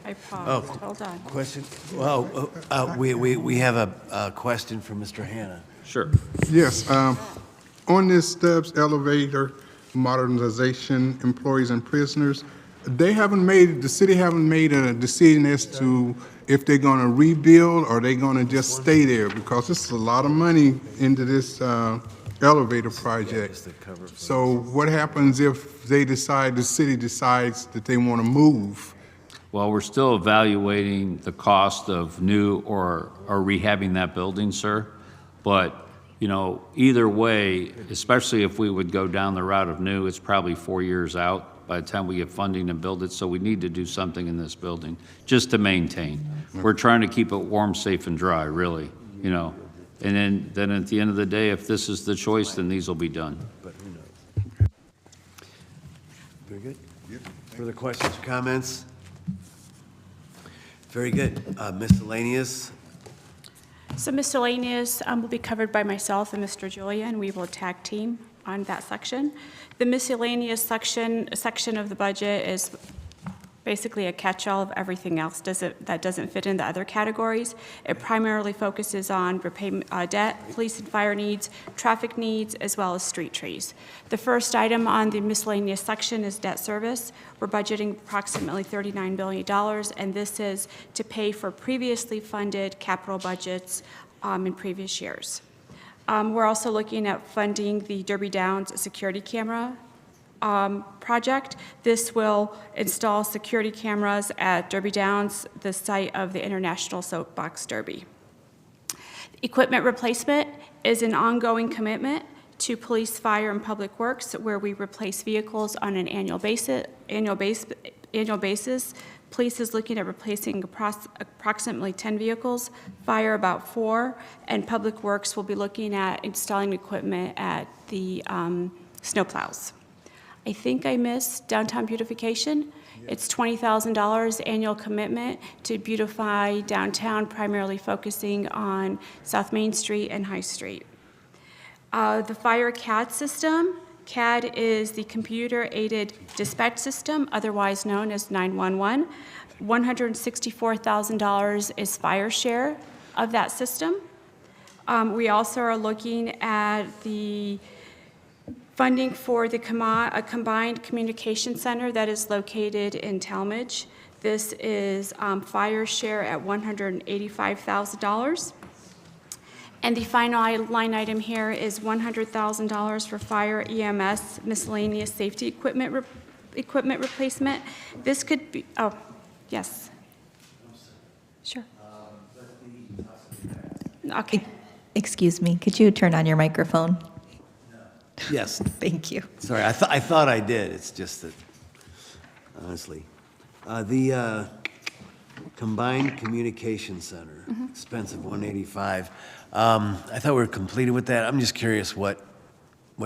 I paused. Hold on. Question? Well, we have a question from Mr. Hanna. Sure. Yes, on this Stubbs elevator modernization, employees and prisoners, the city haven't made a decision as to if they're gonna rebuild or they're gonna just stay there, because this is a lot of money into this elevator project. So what happens if the city decides that they wanna move? Well, we're still evaluating the cost of new or rehabbing that building, sir. But, you know, either way, especially if we would go down the route of new, it's probably 4 years out by the time we get funding to build it, so we need to do something in this building, just to maintain. We're trying to keep it warm, safe, and dry, really, you know. And then at the end of the day, if this is the choice, then these will be done. But who knows? Very good. Further questions or comments? Very good. Miscellaneous, So miscellaneous will be covered by myself and Mr. Julia, and we will tag team on that section. The miscellaneous section of the budget is basically a catch-all of everything else that doesn't fit in the other categories. It primarily focuses on repayment, debt, police and fire needs, traffic needs, as well as street trees. The first item on the miscellaneous section is debt service. We're budgeting approximately $39 billion, and this is to pay for previously funded capital budgets in previous years. We're also looking at funding the Derby Downs security camera project. This will install security cameras at Derby Downs, the site of the International Soapbox Derby. Equipment replacement is an ongoing commitment to police, fire, and public works, where we replace vehicles on an annual basis. Police is looking at replacing approximately 10 vehicles, fire about 4, and public works will be looking at installing equipment at the snowplows. I think I missed downtown beautification. It's $20,000 annual commitment to beautify downtown, primarily focusing on South Main Street and High Street. The fire CAD system. CAD is the computer-aided dispatch system, otherwise known as 911. $164,000 is fire share of that system. We also are looking at the funding for the combined communication center that is located in Talmadge. This is fire share at $185,000. And the final line item here is $100,000 for fire EMS miscellaneous safety equipment replacement. This could be, oh, yes. Sure. Okay. Excuse me, could you turn on your microphone? yes. Thank you. Sorry, I thought I did. It's just that, honestly. The Combined Communication Center, expense of 185. I thought we were completed with that. I'm just curious what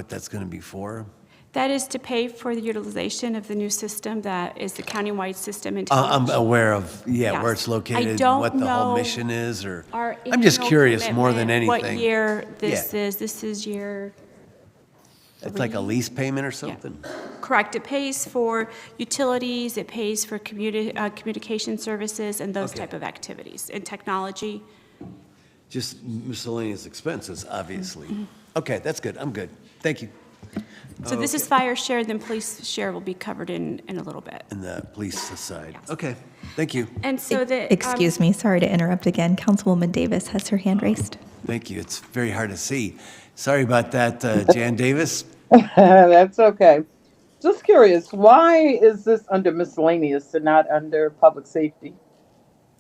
that's going to be for. That is to pay for the utilization of the new system that is the countywide system in I'm Talmadge. aware of, Yes. where it's located, I and don't what the whole know mission is, or, Our I'm just annual curious more than commitment, anything. What year this Yeah. is. This is year It's like a lease payment or something? correct. It pays for utilities, it pays for communication services and those Okay. type of activities and technology. Just miscellaneous expenses, obviously. Okay, that's good. I'm good. Thank you. So this is fire share, then police share will be covered in a little bit. And the police side. Okay, thank you. And so the. Excuse me, sorry to interrupt again. Councilwoman Davis has her hand raised. Thank you. It's very hard to see. Sorry about that, Jan Davis. That's okay. Just curious, why is this under miscellaneous and not under public safety?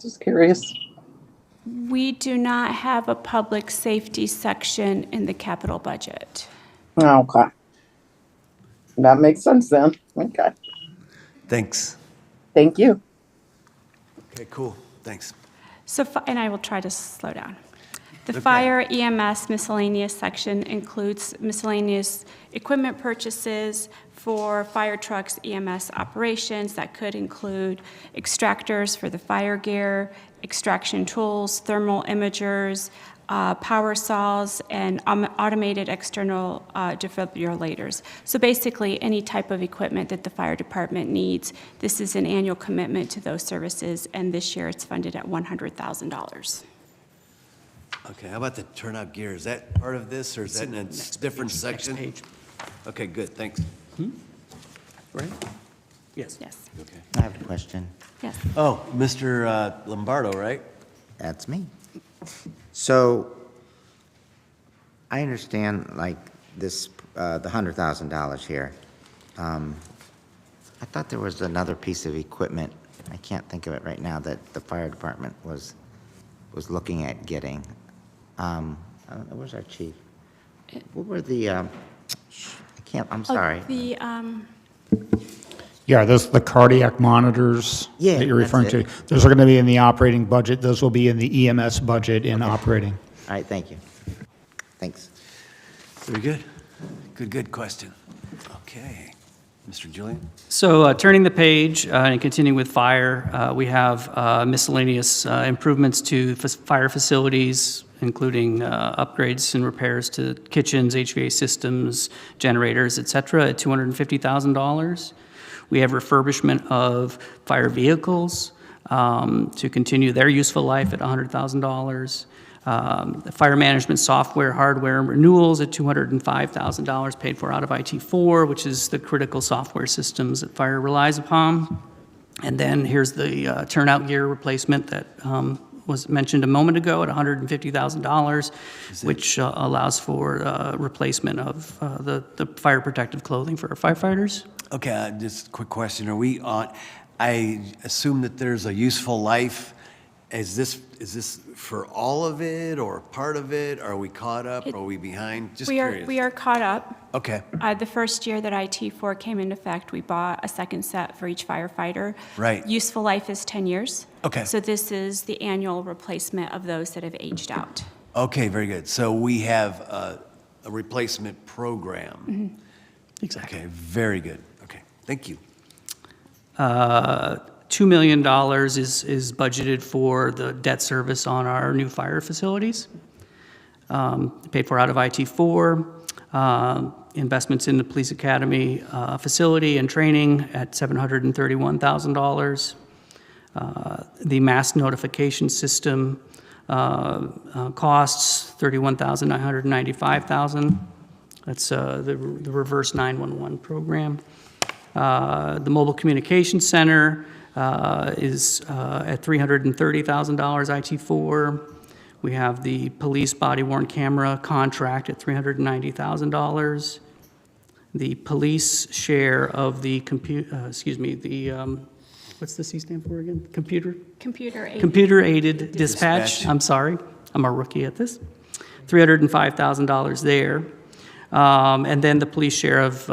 Just curious. We do not have a public safety section in the capital budget. Okay. That makes sense then. Okay. Thanks. Thank you. Okay, cool. Thanks. So, and I will try to slow down. The Okay. fire EMS miscellaneous section includes miscellaneous equipment purchases for fire trucks EMS operations. That could include extractors for the fire gear, extraction tools, thermal imagers, power saws, and automated external defibrillators. So basically, any type of equipment that the fire department needs. This is an annual commitment to those services, and this year it's funded at $100,000. Okay, how about the turnout gear? Is that part of this, or is that in a different section? Next page. Okay, good, thanks. Right? Yes. Yes, Okay. I have a question. yes. Oh, Mr. Lombardo, right? That's me. So, I understand, like, this, the $100,000 here. I thought there was another piece of equipment, I can't think of it right now, that the fire department was looking at getting. Where's our chief? What were the, I can't, I'm sorry. The, Yeah, those the cardiac monitors Yeah, that you're that's referring to. it. Those are going to be in the operating budget. Those will be in the EMS budget in operating. All right, thank you. Thanks. Very good. Good question. Okay. Mr. Julian? So turning the page and continuing with fire, we have miscellaneous improvements to fire facilities, including upgrades and repairs to kitchens, HVAC systems, generators, et cetera, at $250,000. We have refurbishment of fire vehicles to continue their useful life at $100,000. Fire management software, hardware, and renewals at $205,000 paid for out of IT4, which is the critical software systems that fire relies upon. And then here's the turnout gear replacement that was mentioned a moment ago at $150,000, which allows for replacement of the fire protective clothing for our firefighters. Okay, just a quick question. Are we on, I assume that there's a useful life. Is this for all of it or part of it? Are we caught up? Are we behind? Just curious. We are caught up. Okay, The first year that IT4 came into effect, we bought a second set for each firefighter. right. Useful life is 10 years. Okay. So this is the annual replacement of those that have aged out. Okay, very good. So we have a replacement program. Exactly. Okay, very good. Okay, thank you. $2 million is budgeted for the debt service on our new fire facilities, paid for out of IT4, investments in the police academy facility and training at $731,000. The mass notification system costs $31,995,000. That's the reverse 911 program. The mobile communication center is at $330,000 IT4. We have the police body-worn camera contract at $390,000. The police share of the what's the C stand for again? Computer-aided dispatch. I'm sorry, I'm a rookie at this. $305,000 there. And then the police share of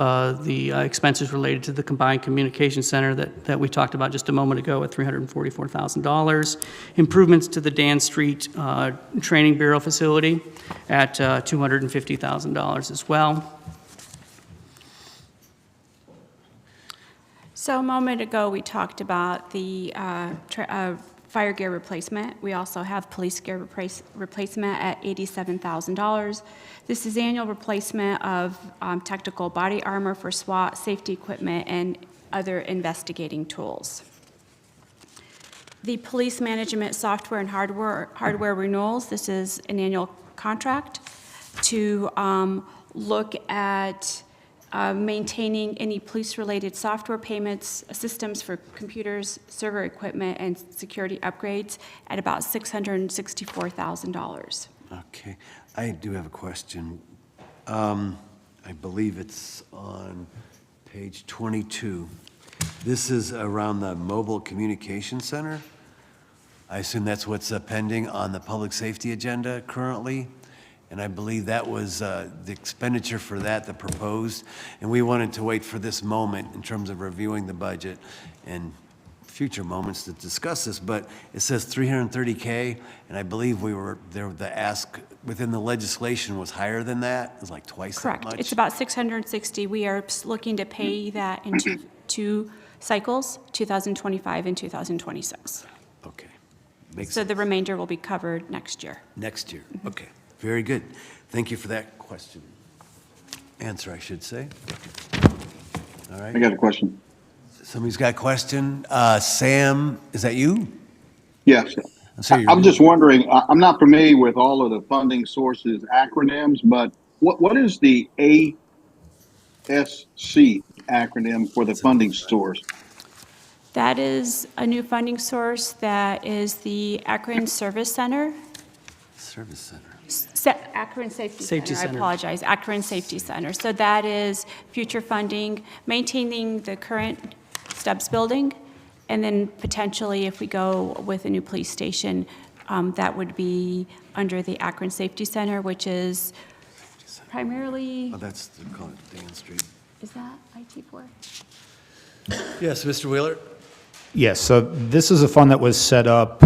the expenses related to the combined communication center that we talked about just a moment ago at $344,000. Improvements to the Dan Street Training Bureau facility at $250,000 as well. So a moment ago, we talked about the fire gear replacement. We also have police gear replacement at $87,000. This is annual replacement of technical body armor for SWAT, safety equipment, and other investigating tools. The police management software and hardware renewals, this is an annual contract to look at maintaining any police-related software payments, systems for computers, server equipment, and security upgrades at about $664,000. Okay, I do have a question. I believe it's on page 22. This is around the mobile communication center. I assume that's what's pending on the public safety agenda currently. And I believe that was the expenditure for that, the proposed. And we wanted to wait for this moment in terms of reviewing the budget and future moments to discuss this. But it says 330K, and I believe we were there. The ask within the legislation was higher than that. It was like twice that much. Correct. It's about 660. We are looking to pay that into two cycles, 2025 and 2026. Okay, makes So sense. the remainder will be covered next year. Next year. Okay, very good. Thank you for that question. Answer, I should say. All right. I got a question. Somebody's got a question. Sam, is that you? Yes. I'm just wondering, I'm not familiar with all of the funding sources acronyms, but what is the ASC acronym for the funding source? That is a new funding source that is the Akron Service Center. Service Center. Akron Safety Safety Center. I Center. apologize, Akron Safety Center. So that is future funding, maintaining the current Stubbs building, and then potentially if we go with a new police station, That would be under the Akron Safety Center, which is primarily, Oh, that's, they're calling it Dan Street. is that IT4? Yes, Mr. Wheeler? Yes, so this is a fund that was set up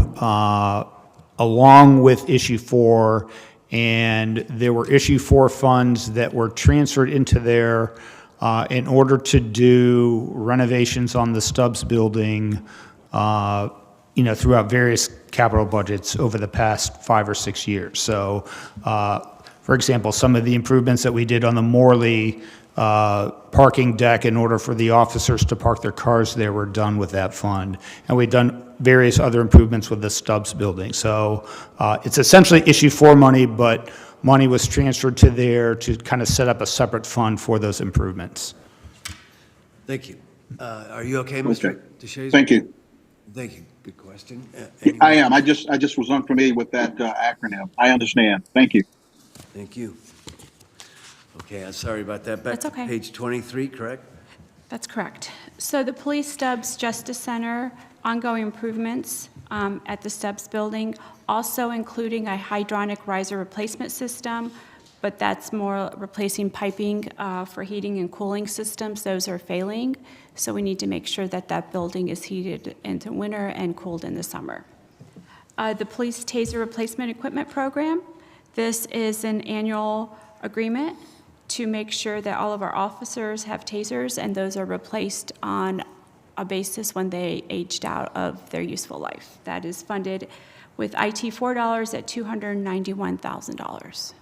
along with Issue 4, and there were Issue 4 funds that were transferred into there in order to do renovations on the Stubbs building, throughout various capital budgets over the past 5 or 6 years. So, for example, some of the improvements that we did on the Morley parking deck in order for the officers to park their cars there were done with that fund. And we've done various other improvements with the Stubbs building. So it's essentially Issue 4 money, but money was transferred to there to kind of set up a separate fund for those improvements. Thank you. Are you okay, Mr. DeShazer? Thank you. Thank you. Good question. I am. I just was unfamiliar with that acronym. I understand. Thank you. Thank you. Okay, I'm sorry about that. Back That's to okay. page 23, correct? That's correct. So the Police Stubbs Justice Center, ongoing improvements at the Stubbs building, also including a hydronic riser replacement system, but that's more replacing piping for heating and cooling systems. Those are failing, so we need to make sure that that building is heated into winter and cooled in the summer. The Police Taser Replacement Equipment Program, this is an annual agreement to make sure that all of our officers have tasers, and those are replaced on a basis when they aged out of their useful life. That is funded with IT $4 at $291,000.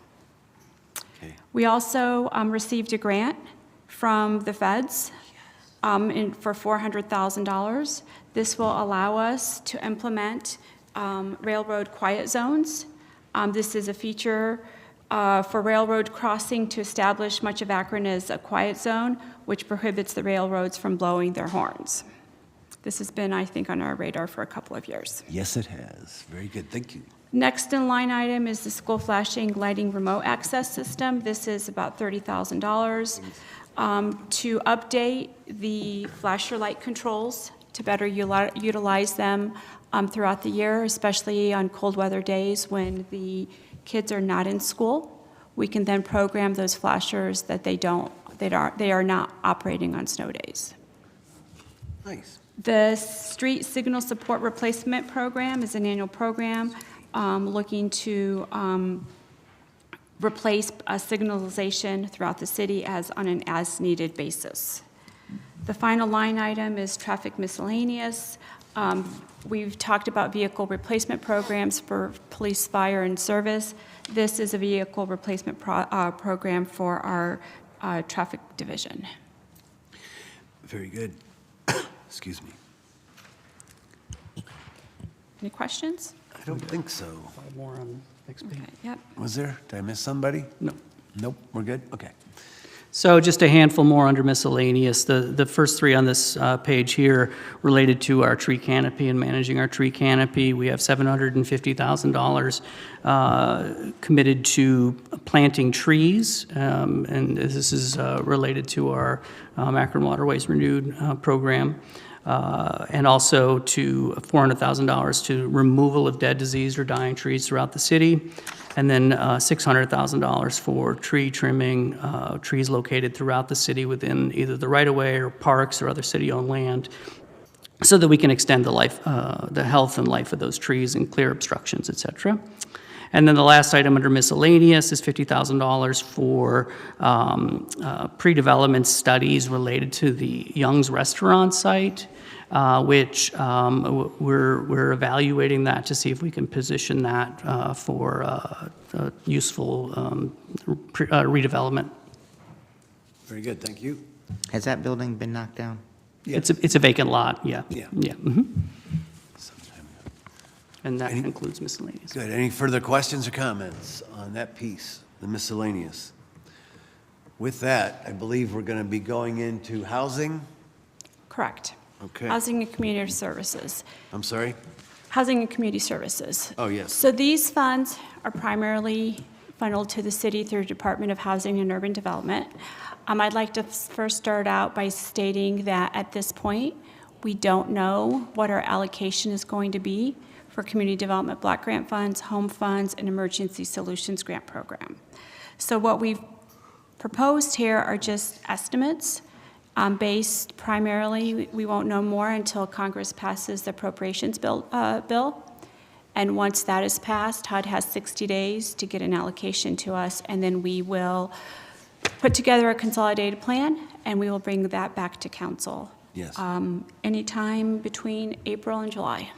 Okay. We also received a grant from the feds for $400,000. This will allow us to implement railroad quiet zones. This is a feature for railroad crossing to establish much of Akron as a quiet zone, which prohibits the railroads from blowing their horns. This has been, I think, on our radar for a couple of years. Yes, it has. Very good. Thank you. Next in line item is the school flashing lighting remote access system. This is about $30,000 to update the flasher light controls to better utilize them throughout the year, especially on cold weather days when the kids are not in school. We can then program those flashers that they are not operating on snow days. Nice. The Street Signal Support Replacement Program is an annual program looking to replace signalization throughout the city on an as-needed basis. The final line item is Traffic Miscellaneous. We've talked about vehicle replacement programs for police, fire, and service. This is a vehicle replacement program for our traffic division. Very good. Excuse me. Any questions? I don't think so. More on next page. Okay, yep. Was there? Did I miss somebody? No. Nope, we're good? Okay. So just a handful more under miscellaneous. The first three on this page here related to our tree canopy and managing our tree canopy. We have $750,000 committed to planting trees, and this is related to our Akron Waterways Renewed program. And also to $400,000 to removal of dead, diseased, or dying trees throughout the city. And then $600,000 for tree trimming, trees located throughout the city within either the right-of-way or parks or other city-owned land, so that we can extend the life, the health and life of those trees and clear obstructions, et cetera. And then the last item under miscellaneous is $50,000 for pre-development studies related to the Young's Restaurant site, which we're evaluating that to see if we can position that for useful redevelopment. Very good, thank you. Has that building been knocked down? Yeah. It's a vacant lot, yeah. Yeah. Yeah. And that concludes miscellaneous. Good. Any further questions or comments on that piece, the miscellaneous? With that, I believe we're going to be going into housing. Correct. Okay. Housing and Community Services. I'm sorry? Housing and Community Services. Oh, yes. So these funds are primarily funneled to the city through Department of Housing and Urban Development. I'd like to first start out by stating that at this point, we don't know what our allocation is going to be for Community Development Block Grant Funds, Home Funds, and Emergency Solutions Grant Program. So what we've proposed here are just estimates based primarily, we won't know more until Congress passes the appropriations bill. And once that is passed, HUD has 60 days to get an allocation to us, and then we will put together a consolidated plan, and we will bring that back to council. Yes. Anytime between April and July.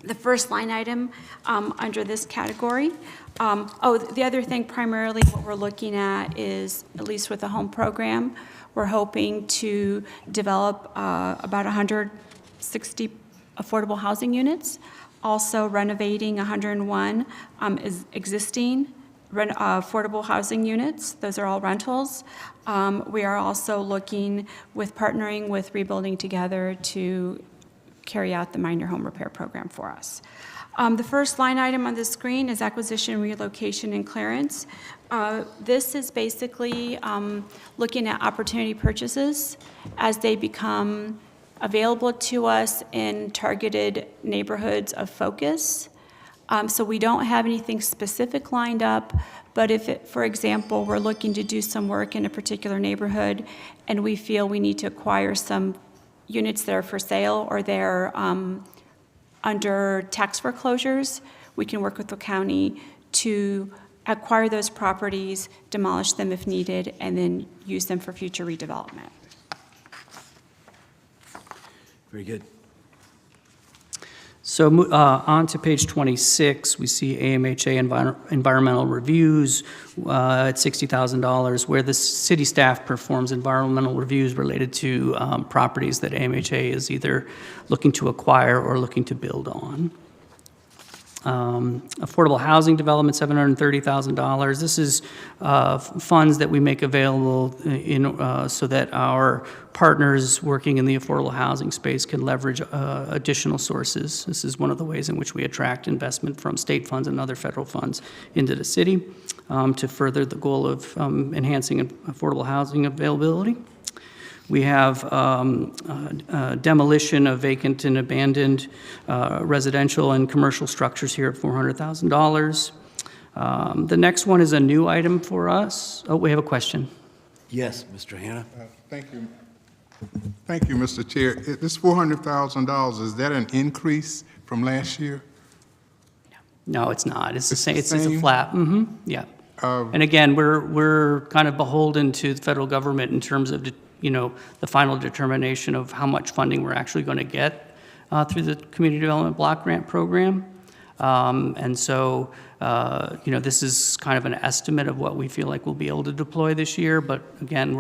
The first line item under this category. The other thing primarily what we're looking at is, at least with the home program, we're hoping to develop about 160 affordable housing units, also renovating 101 existing affordable housing units. Those are all rentals. We are also looking with partnering with Rebuilding Together to carry out the minor home repair program for us. The first line item on the screen is acquisition, relocation, and clearance. This is basically looking at opportunity purchases as they become available to us in targeted neighborhoods of focus. So we don't have anything specific lined up, but if, for example, we're looking to do some work in a particular neighborhood and we feel we need to acquire some units that are for sale or they're under tax foreclosures, we can work with the county to acquire those properties, demolish them if needed, and then use them for future redevelopment. Very good. So on to page 26, we see AMHA environmental reviews at $60,000, where the city staff performs environmental reviews related to properties that AMHA is either looking to acquire or looking to build on. Affordable housing development, $730,000. This is funds that we make available so that our partners working in the affordable housing space can leverage additional sources. This is one of the ways in which we attract investment from state funds and other federal funds into the city to further the goal of enhancing affordable housing availability. We have demolition of vacant and abandoned residential and commercial structures here at $400,000. The next one is a new item for us. Oh, we have a question. Yes, Mr. Hanna. Thank you. Thank you, Mr. Chair. This $400,000, is that an increase from last year? No, it's not. It's the It's same. the It's a same? flat. Yeah. And again, we're kind of beholden to the federal government in terms of the final determination of how much funding we're actually going to get through the Community Development Block Grant Program. And so, this is kind of an estimate of what we feel like we'll be able to deploy this year. But again,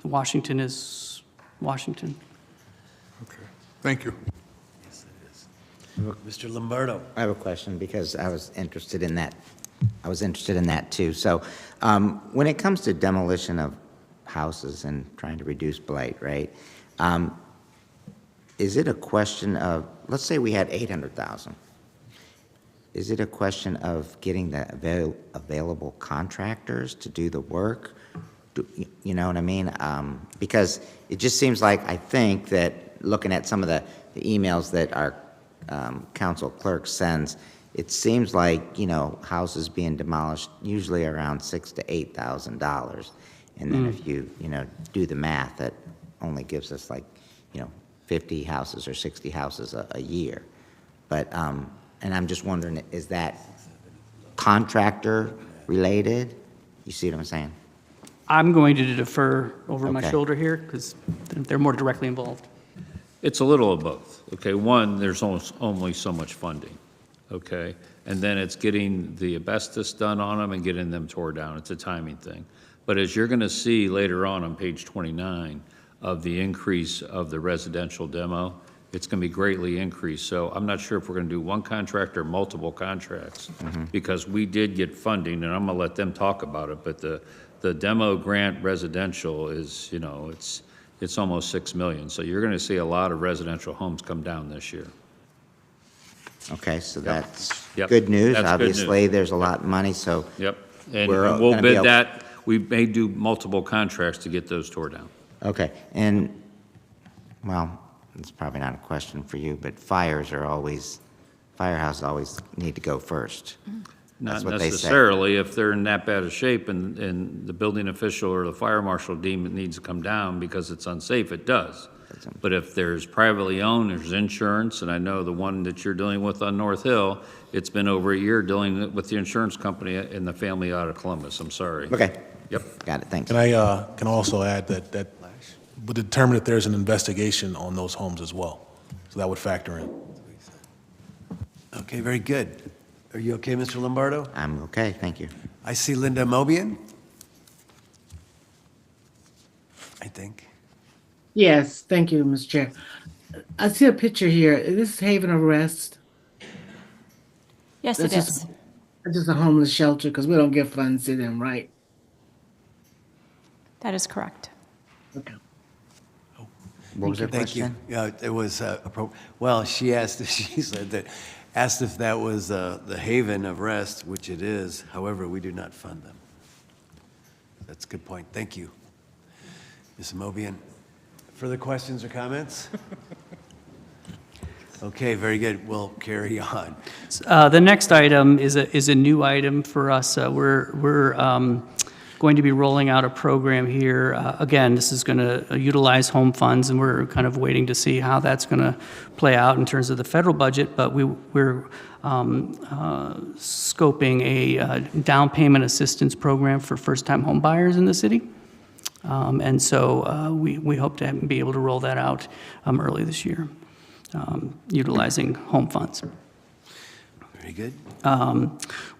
Washington is Washington. Okay. Thank you. Yes, it is. Mr. Lombardo. I have a question because I was interested in that. Too. So when it comes to demolition of houses and trying to reduce blight, right? Is it a question of, let's say we had 800,000. Is it a question of getting the available contractors to do the work? You know what I mean? Because it just seems like, I think that looking at some of the emails that our council clerk sends, it seems like, houses being demolished usually around $6,000 to $8,000. And then if you do the math, that only gives us 50 houses or 60 houses a year. But, and I'm just wondering, is that contractor related? You see what I'm saying? I'm going to defer over my Okay. shoulder here because they're more directly involved. It's a little of both. Okay, one, there's only so much funding, okay? And then it's getting the asbestos done on them and getting them tore down. It's a timing thing. But as you're going to see later on page 29 of the increase of the residential demo, it's going to be greatly increased. So I'm not sure if we're going to do one contract or multiple contracts because we did get funding, and I'm going to let them talk about it, but the demo grant residential is, it's almost $6 million. So you're going to see a lot of residential homes come down this year. Okay, so that's Yep. good news. That's good Obviously, news. there's a lot of money, so. Yep, and We're we'll gonna be bid able- that. We may do multiple contracts to get those tore down. Okay, and, well, it's probably not a question for you, but firehouses always need to go first. Not That's what they say. necessarily, if they're in that bad a shape and the building official or the fire marshal deem it needs to come down because it's unsafe, it does. But if there's privately owned, there's insurance, and I know the one that you're dealing with on North Hill, it's been over a year dealing with the insurance company and the family out of Columbus. I'm sorry. Okay. Yep. Got it, thanks. And I can also add that would determine if there's an investigation on those homes as well. So that would factor in. Okay, very good. Are you okay, Mr. Lombardo? I'm okay, thank you. I see Linda Mobian. I think. Yes, thank you, Mr. Chair. I see a picture here. Is this Haven of Rest? Yes, That's it is. It's just a homeless shelter because we don't give funds to them, right? That is correct. Okay. What was her Thank you. question? Yeah, it was, well, she said that, asked if that was the Haven of Rest, which it is. However, we do not fund them. That's a good point. Thank you. Ms. Mobian. Further questions or comments? Okay, very good. We'll carry on. The next item is a new item for us. We're going to be rolling out a program here. Again, this is going to utilize home funds, and we're kind of waiting to see how that's going to play out in terms of the federal budget, but we're scoping a down payment assistance program for first-time home buyers in the city. And so we hope to be able to roll that out early this year, utilizing home funds. Very good.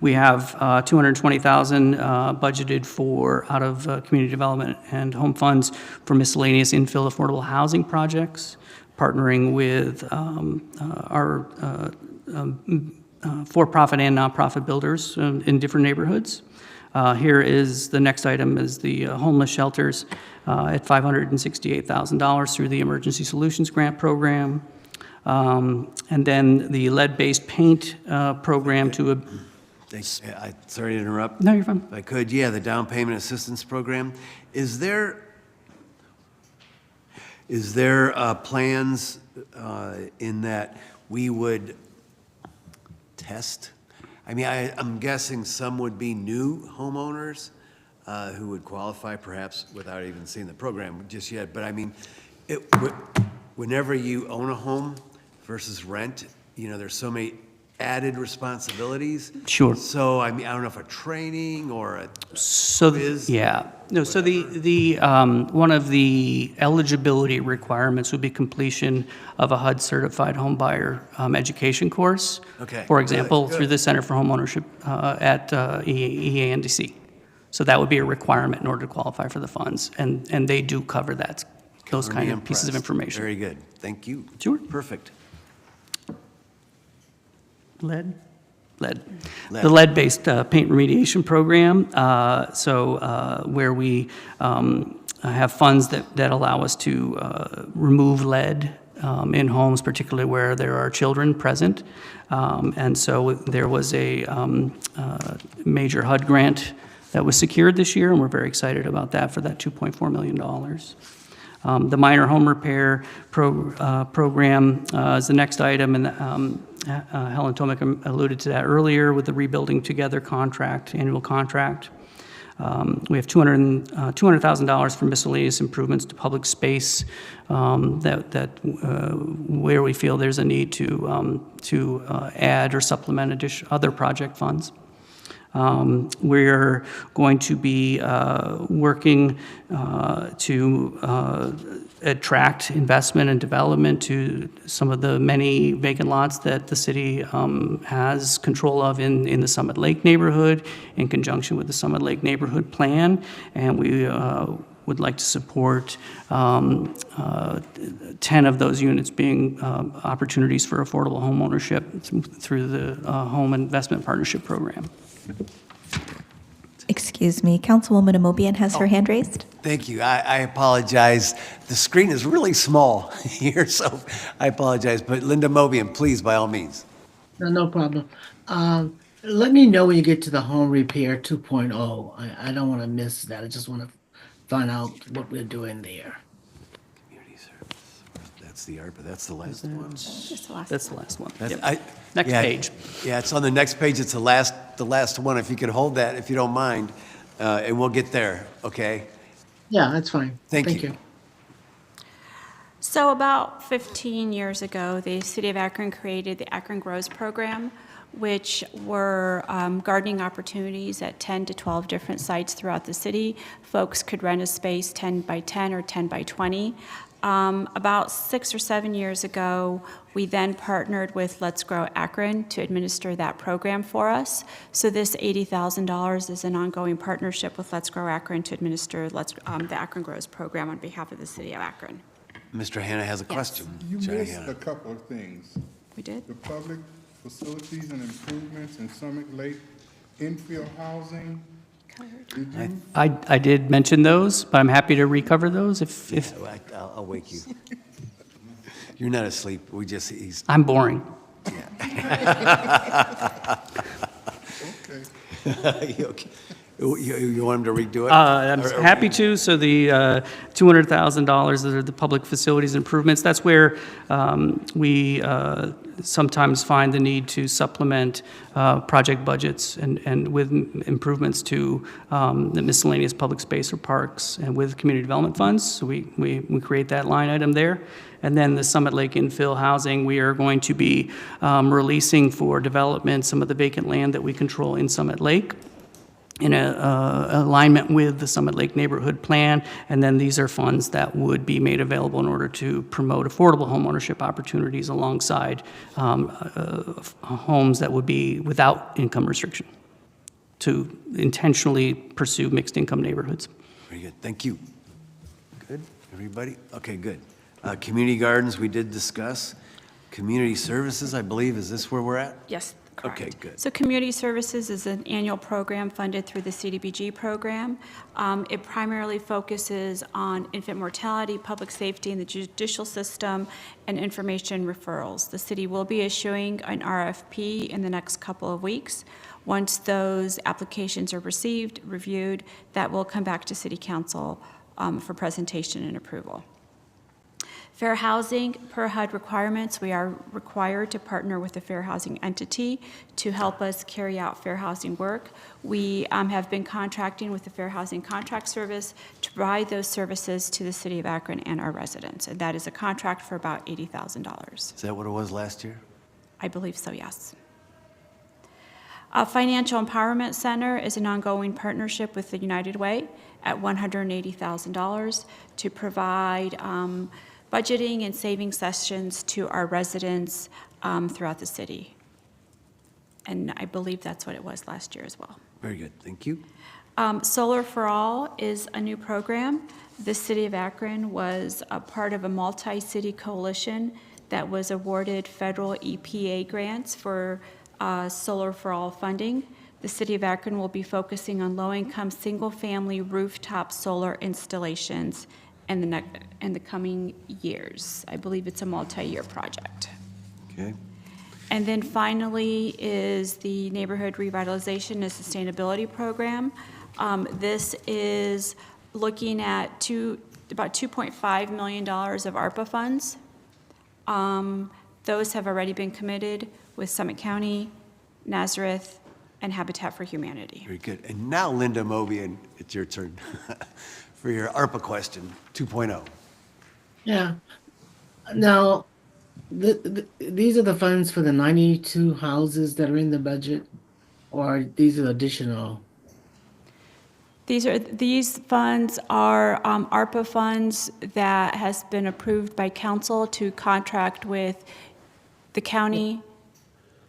We have $220,000 budgeted for out of community development and home funds for miscellaneous infill affordable housing projects, partnering with our for-profit and nonprofit builders in different neighborhoods. Here is the next item is the homeless shelters at $568,000 through the Emergency Solutions Grant Program. And then the lead-based paint program to Sorry to interrupt. No, you're fine. If I could, yeah, the down payment assistance program. Is there plans in that we would test? I mean, I'm guessing some would be new homeowners who would qualify, perhaps without even seeing the program just yet. But I mean, whenever you own a home versus rent, you know, there's so many added responsibilities. Sure. So I mean, I don't know if a training or a quiz. Yeah. No, so the one of the eligibility requirements would be completion of a HUD certified home buyer education course. Okay. For example, Good. through the Center for Homeownership at EANDC. So that would be a requirement in order to qualify for the funds, and they do cover that, those kind of pieces of information. Very good. Thank you. Sure. Perfect. Lead. The lead-based paint remediation program, where we have funds that allow us to remove lead in homes, particularly where there are children present. And so there was a major HUD grant that was secured this year, and we're very excited about that for that $2.4 million. The minor home repair program is the next item, and Helen Tomick alluded to that earlier with the Rebuilding Together contract, annual contract. We have $200,000 for miscellaneous improvements to public space where we feel there's a need to add or supplement other project funds. We're going to be working to attract investment and development to some of the many vacant lots that the city has control of in the Summit Lake neighborhood in conjunction with the Summit Lake Neighborhood Plan. And we would like to support 10 of those units being opportunities for affordable home ownership through the Home Investment Partnership Program. Excuse me, Councilwoman Amobian has her hand raised. Thank you. I apologize. The screen is really small here, so I apologize. But Linda Mobian, please, by all means. No problem. Let me know when you get to the home repair 2.0. I don't want to miss that. I just want to find out what we're doing there. Community service. That's the ARPA, that's the last one. That's the last one. That's- Yep. Next yeah, page. Yeah, it's on the next page, it's the last one, if you could hold that, if you don't mind, and we'll get there, okay? Yeah, that's fine. Thank you. So about 15 years ago, the City of Akron created the Akron Grows program, which were gardening opportunities at 10 to 12 different sites throughout the city. Folks could rent a space 10 by 10 or 10 by 20. About 6 or 7 years ago, we then partnered with Let's Grow Akron to administer that program for us. So this $80,000 is an ongoing partnership with Let's Grow Akron to administer the Akron Grows program on behalf of the City of Akron. Mr. Hannah has a question. You Chair missed Hannah. a couple of things. We did? The public facilities and improvements in Summit Lake, infill housing. Did you? I did mention those, but I'm happy to recover those if I'll wake you. You're not asleep, he's. I'm boring. Okay. You want him to redo it? I'm happy to. So the $200,000 are the public facilities improvements. That's where we sometimes find the need to supplement project budgets and with improvements to the miscellaneous public space or parks and with community development funds. So we create that line item there. And then the Summit Lake infill housing, we are going to be releasing for development some of the vacant land that we control in Summit Lake in alignment with the Summit Lake Neighborhood Plan, and then these are funds that would be made available in order to promote affordable homeownership opportunities alongside homes that would be without income restriction to intentionally pursue mixed income neighborhoods. Very good, thank you. Good, everybody? Okay, good. Community gardens, we did discuss. Community services, I believe, is this where we're at? Yes, correct. Okay, good. So Community Services is an annual program funded through the CDBG program. It primarily focuses on infant mortality, public safety in the judicial system, and information referrals. The city will be issuing an RFP in the next couple of weeks. Once those applications are received, reviewed, that will come back to City Council for presentation and approval. Fair housing, per HUD requirements, we are required to partner with a fair housing entity to help us carry out fair housing work. We have been contracting with the Fair Housing Contract Service to provide those services to the City of Akron and our residents. And that is a contract for about $80,000. Is that what it was last year? I believe so, yes. A Financial Empowerment Center is an ongoing partnership with the United Way at $180,000 to provide budgeting and saving sessions to our residents throughout the city. And I believe that's what it was last year as well. Very good, thank you. Solar for All is a new program. The City of Akron was a part of a multi-city coalition that was awarded federal EPA grants for Solar for All funding. The City of Akron will be focusing on low-income, single-family rooftop solar installations in the coming years. I believe it's a multi-year project. Okay. And then finally is the Neighborhood Revitalization and Sustainability Program. This is looking at about $2.5 million of ARPA funds. Those have already been committed with Summit County, Nazareth, and Habitat for Humanity. Very good. And now, Linda Mobian, it's your turn for your ARPA question, 2.0. Yeah. Now, these are the funds for the 92 houses that are in the budget, or these are additional? These funds are ARPA funds that has been approved by council to contract with the county,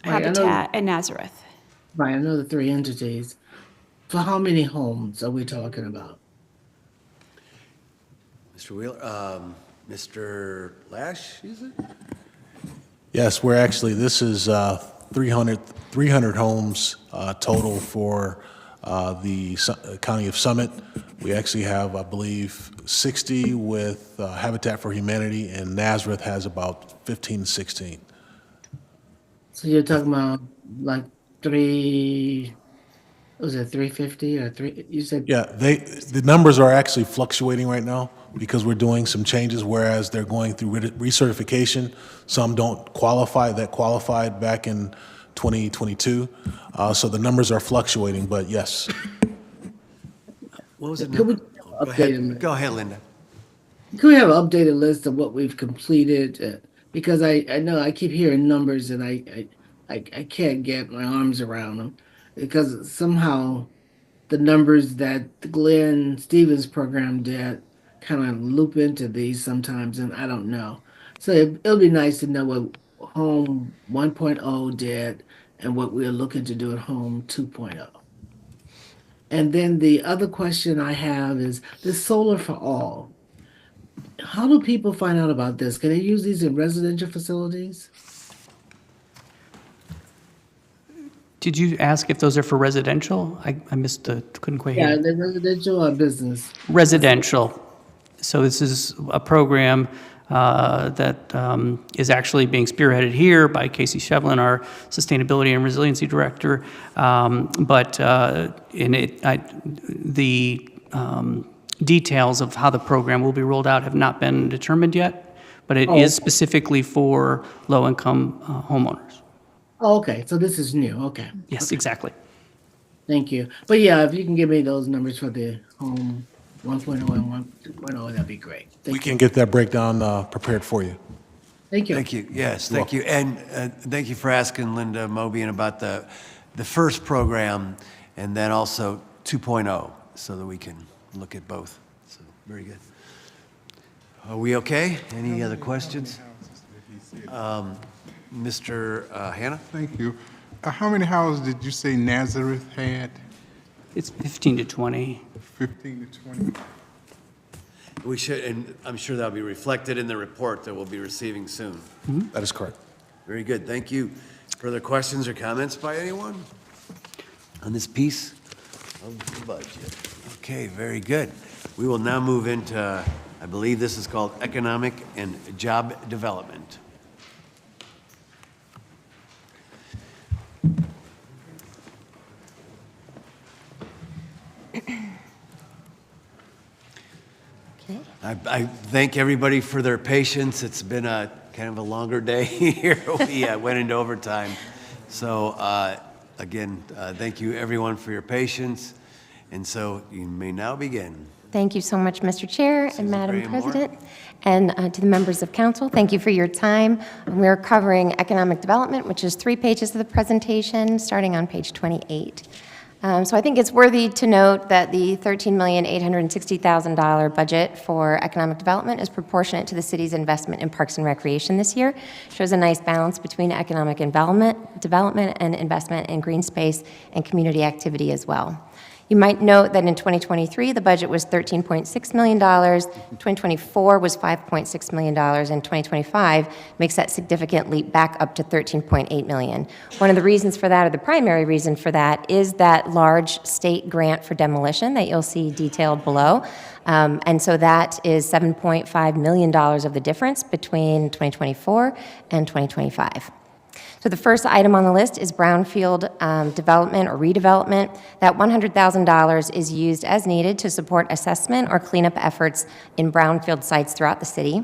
Right, Habitat, and Nazareth. Right, I know the three entities. For how many homes are we talking about? Mr. Wheeler, Mr. Lash, is it? Yes, we're actually, this is 300 homes total for the County of Summit. We actually have, I believe, 60 with Habitat for Humanity, and Nazareth has about 15 to 16. So you're talking about like was it 350 or three? You said Yeah, the numbers are actually fluctuating right now. because we're doing some changes, whereas they're going through recertification. Some don't qualify, that qualified back in 2022. So the numbers are fluctuating, but yes. What was it? Could we Go update ahead, them? go ahead, Linda. Can we have an updated list of what we've completed? Because I know I keep hearing numbers and I can't get my arms around them. Because somehow the numbers that the Glenn Stevens program did kind of loop into these sometimes, and I don't know. So it'll be nice to know what Home 1.0 did and what we're looking to do at Home 2.0. And then the other question I have is this solar for all. How do people find out about this? Can they use these in residential facilities? Did you ask if those are for residential? I missed couldn't quite hear. Yeah, they're residential or business? Residential. So this is a program that is actually being spearheaded here by Casey Shevlin, our Sustainability and Resiliency Director. The details of how the program will be rolled out have not been determined yet, but it is specifically for low-income homeowners. Oh, okay, so this is new, okay. Yes, exactly. Thank you. But yeah, if you can give me those numbers for the Home 1.0 and 1.0, that'd be great. We can get that breakdown prepared for you. Thank you. Thank you, yes, thank you. And thank you for asking Linda Mobian about the first program and then also 2.0 so that we can look at both. So, very good. Are we okay? Any other questions? Mr. Hannah? Thank you. How many houses did you say Nazareth had? It's 15 to 20. 15 to 20. We should, and I'm sure that'll be reflected in the report that we'll be receiving soon. That is correct. Very good, thank you. Further questions or comments by anyone on this piece of the budget? Okay, very good. We will now move into, I believe this is called Economic and Job Development. I thank everybody for their patience. It's been a kind of a longer day here. We went into overtime. So again, thank you everyone for your patience. And so you may now begin. Thank you so much, Mr. Chair and Madam President. And to the members of council, thank you for your time. We're covering economic development, which is 3 pages of the presentation, starting on page 28. So I think it's worthy to note that the $13,860,000 budget for economic development is proportionate to the city's investment in parks and recreation this year. Shows a nice balance between economic development and investment in green space and community activity as well. You might note that in 2023, the budget was $13.6 million, 2024 was $5.6 million, and 2025 makes that significant leap back up to $13.8 million. One of the reasons for that, or the primary reason for that, is that large state grant for demolition that you'll see detailed below. And so that is $7.5 million of the difference between 2024 and 2025. So the first item on the list is brownfield development or redevelopment. That $100,000 is used as needed to support assessment or cleanup efforts in brownfield sites throughout the city.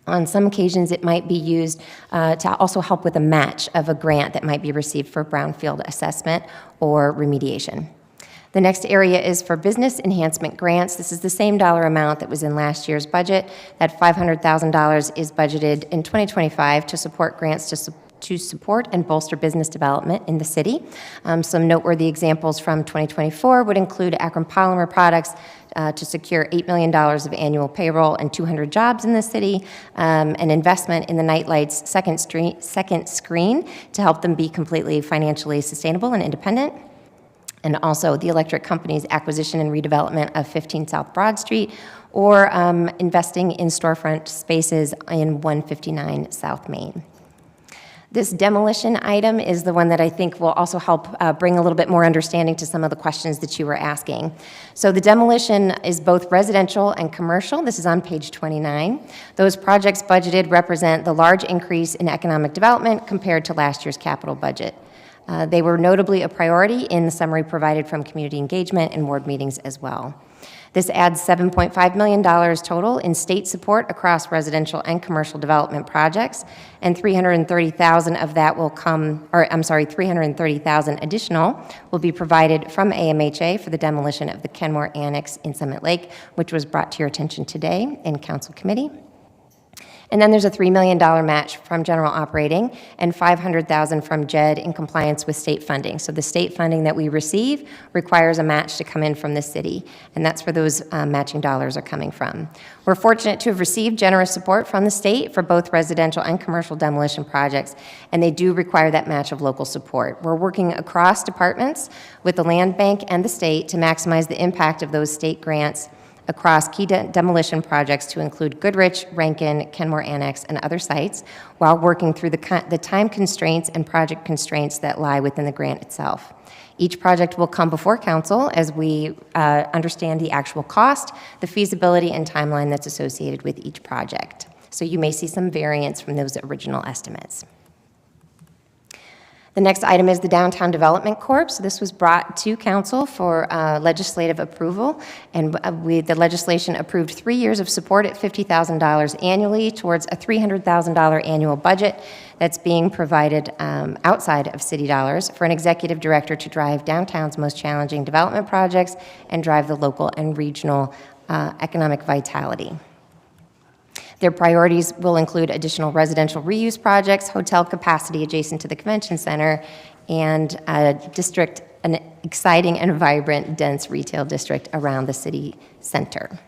On some occasions, it might be used to also help with a match of a grant that might be received for brownfield assessment or remediation. The next area is for business enhancement grants. This is the same dollar amount that was in last year's budget. That $500,000 is budgeted in 2025 to support grants to support and bolster business development in the city. Some noteworthy examples from 2024 would include Akron Polymer Products to secure $8 million of annual payroll and 200 jobs in the city, an investment in the Nightlight's second screen to help them be completely financially sustainable and independent, and also the electric company's acquisition and redevelopment of 15 South Broad Street, or investing in storefront spaces in 159 South Main. This demolition item is the one that I think will also help bring a little bit more understanding to some of the questions that you were asking. So the demolition is both residential and commercial. This is on page 29. Those projects budgeted represent the large increase in economic development compared to last year's capital budget. They were notably a priority in the summary provided from community engagement and ward meetings as well. This adds $7.5 million total in state support across residential and commercial development projects, and $330,000 of that will come, or I'm sorry, $330,000 additional will be provided from AMHA for the demolition of the Kenmore Annex in Summit Lake, which was brought to your attention today in Council Committee. And then there's a $3 million match from general operating and $500,000 from JED in compliance with state funding. So the state funding that we receive requires a match to come in from the city, and that's where those matching dollars are coming from. We're fortunate to have received generous support from the state for both residential and commercial demolition projects, and they do require that match of local support. We're working across departments with the land bank and the state to maximize the impact of those state grants across key demolition projects to include Goodrich, Rankin, Kenmore Annex, and other sites, while working through the time constraints and project constraints that lie within the grant itself. Each project will come before council as we understand the actual cost, the feasibility, and timeline that's associated with each project. So you may see some variance from those original estimates. The next item is the Downtown Development Corp. So this was brought to council for legislative approval, and the legislation approved 3 years of support at $50,000 annually towards a $300,000 annual budget that's being provided outside of city dollars for an executive director to drive downtown's most challenging development projects and drive the local and regional economic vitality. Their priorities will include additional residential reuse projects, hotel capacity adjacent to the convention center, and an exciting and vibrant, dense retail district around the city center.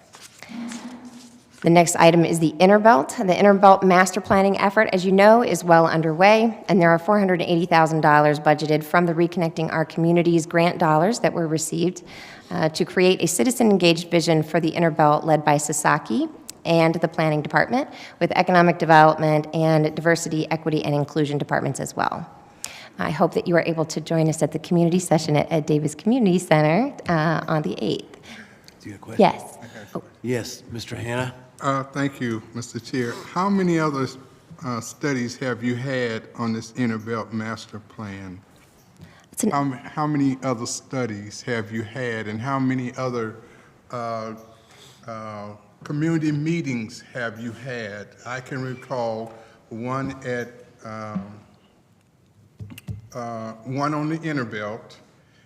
The next item is the Innerbelt. The Innerbelt master planning effort, as you know, is well underway, and there are $480,000 budgeted from the Reconnecting Our Communities grant dollars that were received to create a citizen-engaged vision for the Innerbelt led by Sasaki and the planning department, with economic development and diversity, equity, and inclusion departments as well. I hope that you are able to join us at the community session at Ed Davis Community Center on the 8th. Do you have a question? Yes. Oh. Yes, Mr. Hanna? Thank you, Mr. Chair. How many other studies have you had on this Innerbelt master plan? How many other studies have you had, and how many other community meetings have you had? I can recall one at one on the Innerbelt,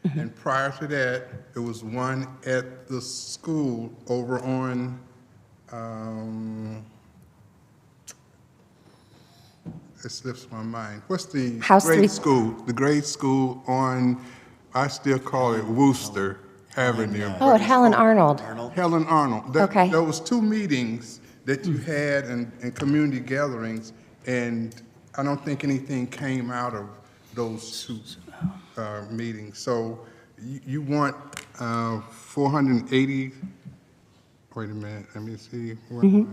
and prior to that, there was one at the school over on it slips my mind. What's the grade school? The grade school on, I still call it Wooster Avenue. Oh, at Helen Arnold. Helen Arnold. Okay. There was 2 meetings that you had and community gatherings, and I don't think anything came out of those 2 meetings. So you want 480, wait a minute, let me see. Mm-hmm.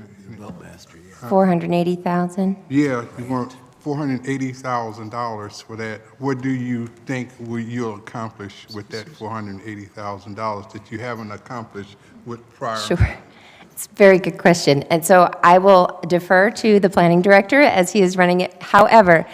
480,000? Yeah, you want $480,000 for that. What do you think you'll accomplish with that $480,000 that you haven't accomplished with prior? Sure. It's a very good question. And so I will defer to the planning director as he is running it. However,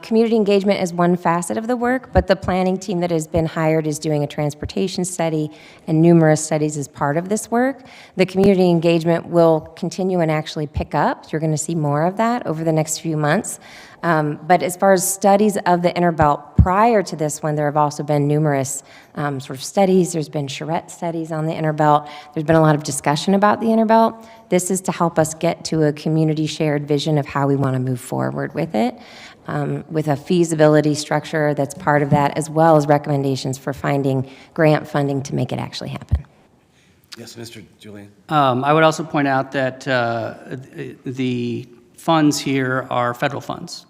community engagement is one facet of the work, but the planning team that has been hired is doing a transportation study and numerous studies as part of this work. The community engagement will continue and actually pick up. You're going to see more of that over the next few months. But as far as studies of the Innerbelt prior to this one, there have also been numerous sort of studies. There's been charrette studies on the Innerbelt. There's been a lot of discussion about the Innerbelt. This is to help us get to a community shared vision of how we want to move forward with it, with a feasibility structure that's part of that, as well as recommendations for finding grant funding to make it actually happen. Yes, Mr. Julian. I would also point out that the funds here are federal funds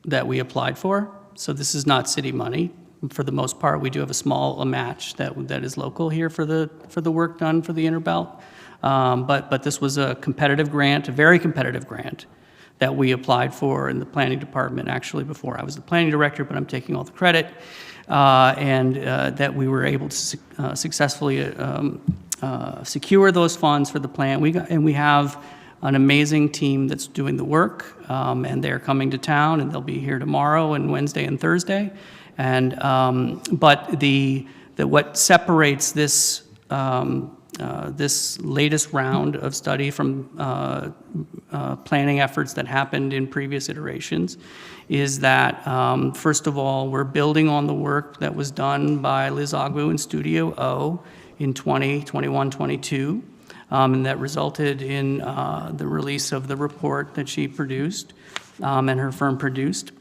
that we applied for. So this is not city money. For the most part, we do have a small match that is local here for the work done for the Innerbelt. But this was a competitive grant, a very competitive grant that we applied for in the planning department, actually before I was the planning director, but I'm taking all the credit, and that we were able to successfully secure those funds for the plan. We have an amazing team that's doing the work, and they're coming to town, and they'll be here tomorrow and Wednesday and Thursday. And, but what separates this, this latest round of study from planning efforts that happened in previous iterations is that, first of all, we're building on the work that was done by Liz Ogbu in Studio O in 2021, 22, and that resulted in the release of the report that she produced and her firm produced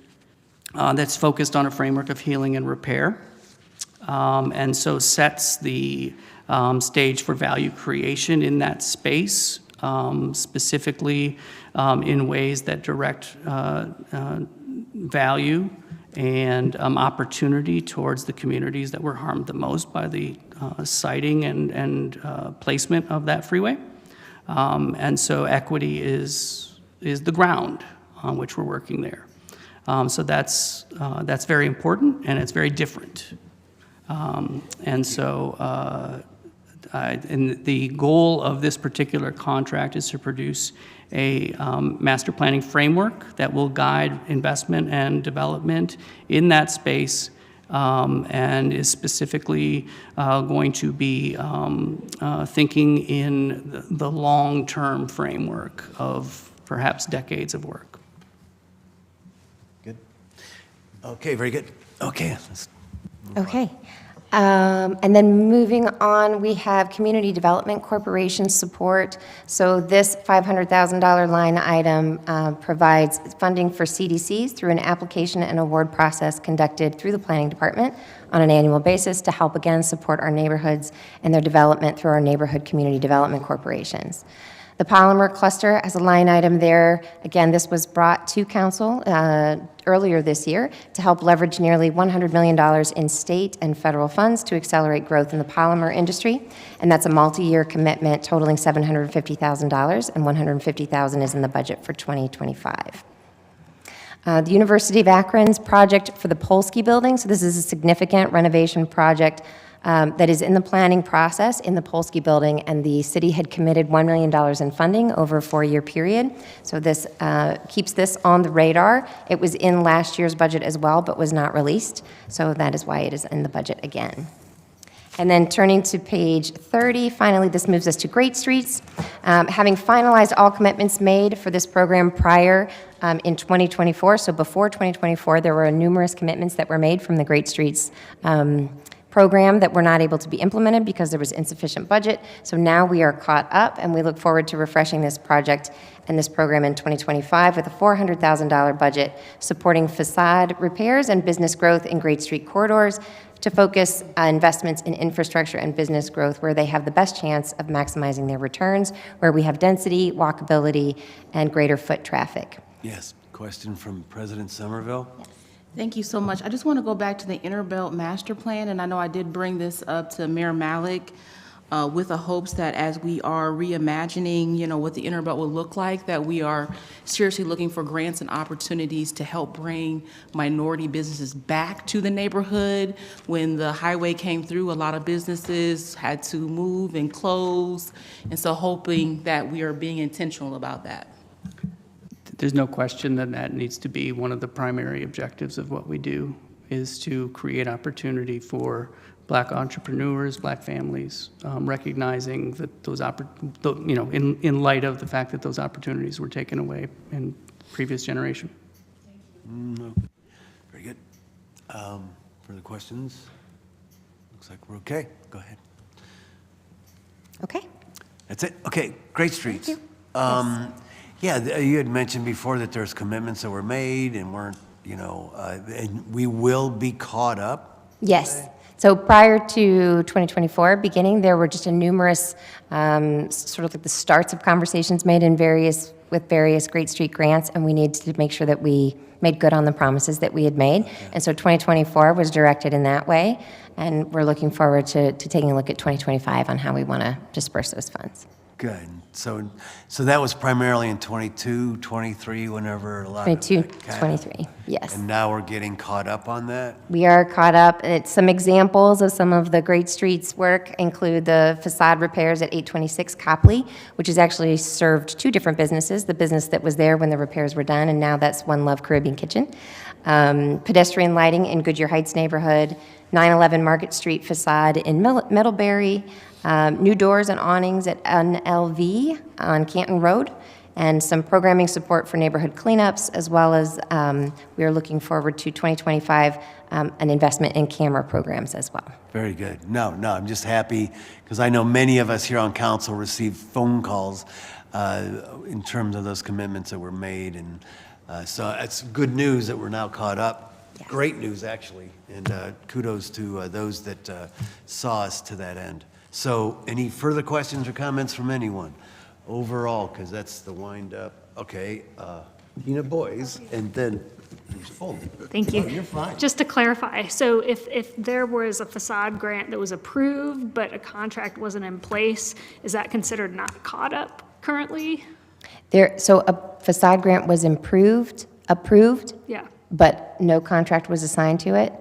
that's focused on a framework of healing and repair, and so sets the stage for value creation in that space, specifically in ways that direct value and opportunity towards the communities that were harmed the most by the siting and placement of that freeway. And so equity is the ground on which we're working there. So that's very important, and it's very different. And so and the goal of this particular contract is to produce a master planning framework that will guide investment and development in that space, and is specifically going to be thinking in the long-term framework of perhaps decades of work. Good. Okay, very good. Okay. Okay. And then moving on, we have Community Development Corporation support. So this $500,000 line item provides funding for CDCs through an application and award process conducted through the Planning Department on an annual basis to help, again, support our neighborhoods and their development through our neighborhood community development corporations. The polymer cluster has a line item there. Again, this was brought to council earlier this year to help leverage nearly $100 million in state and federal funds to accelerate growth in the polymer industry. And that's a multi-year commitment totaling $750,000, and $150,000 is in the budget for 2025. The University of Akron's project for the Polsky building, so this is a significant renovation project that is in the planning process in the Polsky building, and the city had committed $1 million in funding over a 4-year period. So this keeps this on the radar. It was in last year's budget as well, but was not released. So that is why it is in the budget again. And then turning to page 30, finally, this moves us to Great Streets. Having finalized all commitments made for this program prior in 2024, so before 2024, there were numerous commitments that were made from the Great Streets program that were not able to be implemented because there was insufficient budget. So now we are caught up, and we look forward to refreshing this project and this program in 2025 with a $400,000 budget supporting facade repairs and business growth in Great Street corridors to focus investments in infrastructure and business growth where they have the best chance of maximizing their returns, where we have density, walkability, and greater foot traffic. Yes, question from President Somerville. Yes. Thank you so much. I just want to go back to the Interbelt Master Plan, and I know I did bring this up to Mayor Malik with the hopes that as we are reimagining, what the Interbelt will look like, that we are seriously looking for grants and opportunities to help bring minority businesses back to the neighborhood. When the highway came through, a lot of businesses had to move and close, and so hoping that we are being intentional about that. There's no question that that needs to be one of the primary objectives of what we do, is to create opportunity for Black entrepreneurs, Black families, recognizing that those in light of the fact that those opportunities were taken away in previous generation. Very good. Further questions? Looks like we're okay. Go ahead. Okay. That's it? Okay, Great Streets. Thank you. Yeah, you had mentioned before that there's commitments that were made and weren't, and we will be caught up. Yes. So prior to 2024 beginning, there were just a numerous sort of like the starts of conversations made with various Great Street grants, and we needed to make sure that we made good on the promises that we had made. Okay. And so 2024 was directed in that way, and we're looking forward to taking a look at 2025 on how we want to disperse those funds. Good. So that was primarily in 22, 23, whenever a lot 22, of 23, yes. And now we're getting caught up on that? We are caught up. Some examples of some of the Great Streets work include the facade repairs at 826 Copley, which has actually served 2 different businesses, the business that was there when the repairs were done, and now that's One Love Caribbean Kitchen. pedestrian lighting in Goodyear Heights neighborhood, 911 Market Street facade in Middlebury, new doors and awnings at NLV on Canton Road, and some programming support for neighborhood cleanups, as well as we are looking forward to 2025, an investment in camera programs as well. Very good. No, I'm just happy because I know many of us here on council received phone calls in terms of those commitments that were made. And so it's good news that we're now caught up. Yes. Great news, actually. And kudos to those that saw us to that end. So any further questions or comments from anyone? Overall, because that's the wind up. Okay, Tina Boys, and then Bruce Fulton. Thank you. Oh, you're fine. Just to clarify, so if there was a facade grant that was approved, but a contract wasn't in place, is that considered not caught up currently? So a facade grant was approved, Yeah. but no contract was assigned to it.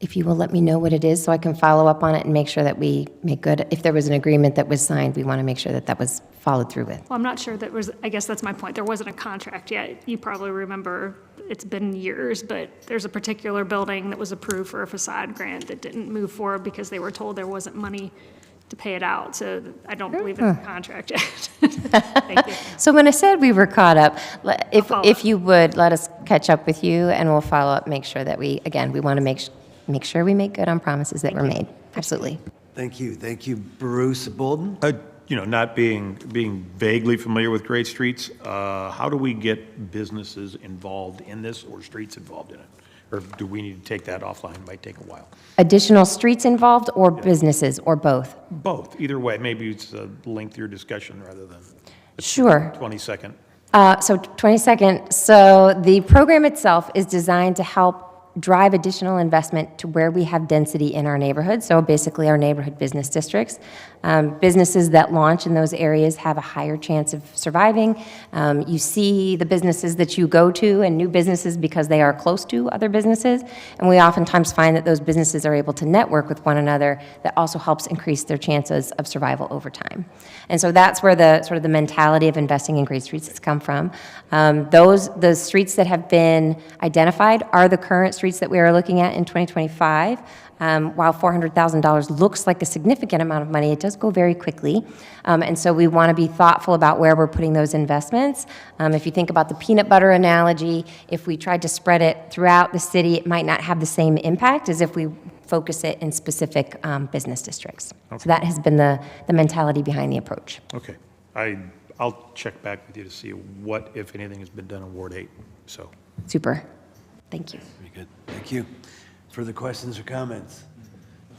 If you will let me know what it is so I can follow up on it and make sure that we make good. If there was an agreement that was signed, we want to make sure that that was followed through with. Well, I'm not sure I guess that's my point. There wasn't a contract yet. You probably remember, it's been years, but there's a particular building that was approved for a facade grant that didn't move forward because they were told there wasn't money to pay it out. So I don't believe it's a contract yet. Thank you. So when I said we were caught up, if you would, let us catch up with you and we'll follow up, make sure that we want to make sure we make good on promises that were made. Absolutely. Thank you. Thank you, Bruce Bolden. Not being vaguely familiar with Great Streets, how do we get businesses involved in this or streets involved in it? Or do we need to take that offline? It might take a while. Additional streets involved or businesses or both? Both, either way. Maybe it's a lengthier discussion rather than Sure. 20-second. So 22nd. So the program itself is designed to help drive additional investment to where we have density in our neighborhood, so basically our neighborhood business districts. Businesses that launch in those areas have a higher chance of surviving. You see the businesses that you go to and new businesses because they are close to other businesses, and we oftentimes find that those businesses are able to network with one another. That also helps increase their chances of survival over time. And so that's where the sort of the mentality of investing in Great Streets has come from. The streets that have been identified are the current streets that we are looking at in 2025. While $400,000 looks like a significant amount of money, it does go very quickly. And so we want to be thoughtful about where we're putting those investments. If you think about the peanut butter analogy, if we tried to spread it throughout the city, it might not have the same impact as if we focus it in specific business districts. Okay. So that has been the mentality behind the approach. Okay. I'll check back with you to see what, if anything, has been done in Ward 8. So. Super. Thank you. Very good. Thank you. Further questions or comments?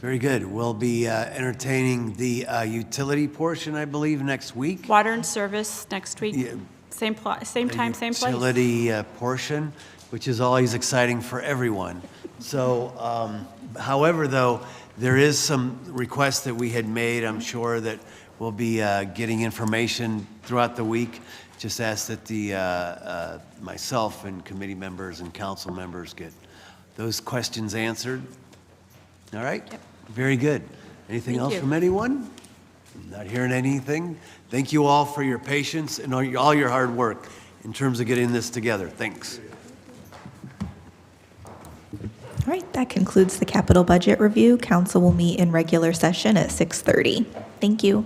Very good. We'll be entertaining the utility portion, I believe, next week. Water and service next week. Yeah. Same time, same place. Utility portion, which is always exciting for everyone. So, however, though, there is some requests that we had made. I'm sure that we'll be getting information throughout the week. Just ask that the myself and committee members and council members get those questions answered. All right? Yep. Very good. Anything else from anyone? Not hearing anything. Thank you all for your patience and all your hard work in terms of getting this together. Thanks. All right, that concludes the capital budget review. Council will meet in regular session at 6:30. Thank you.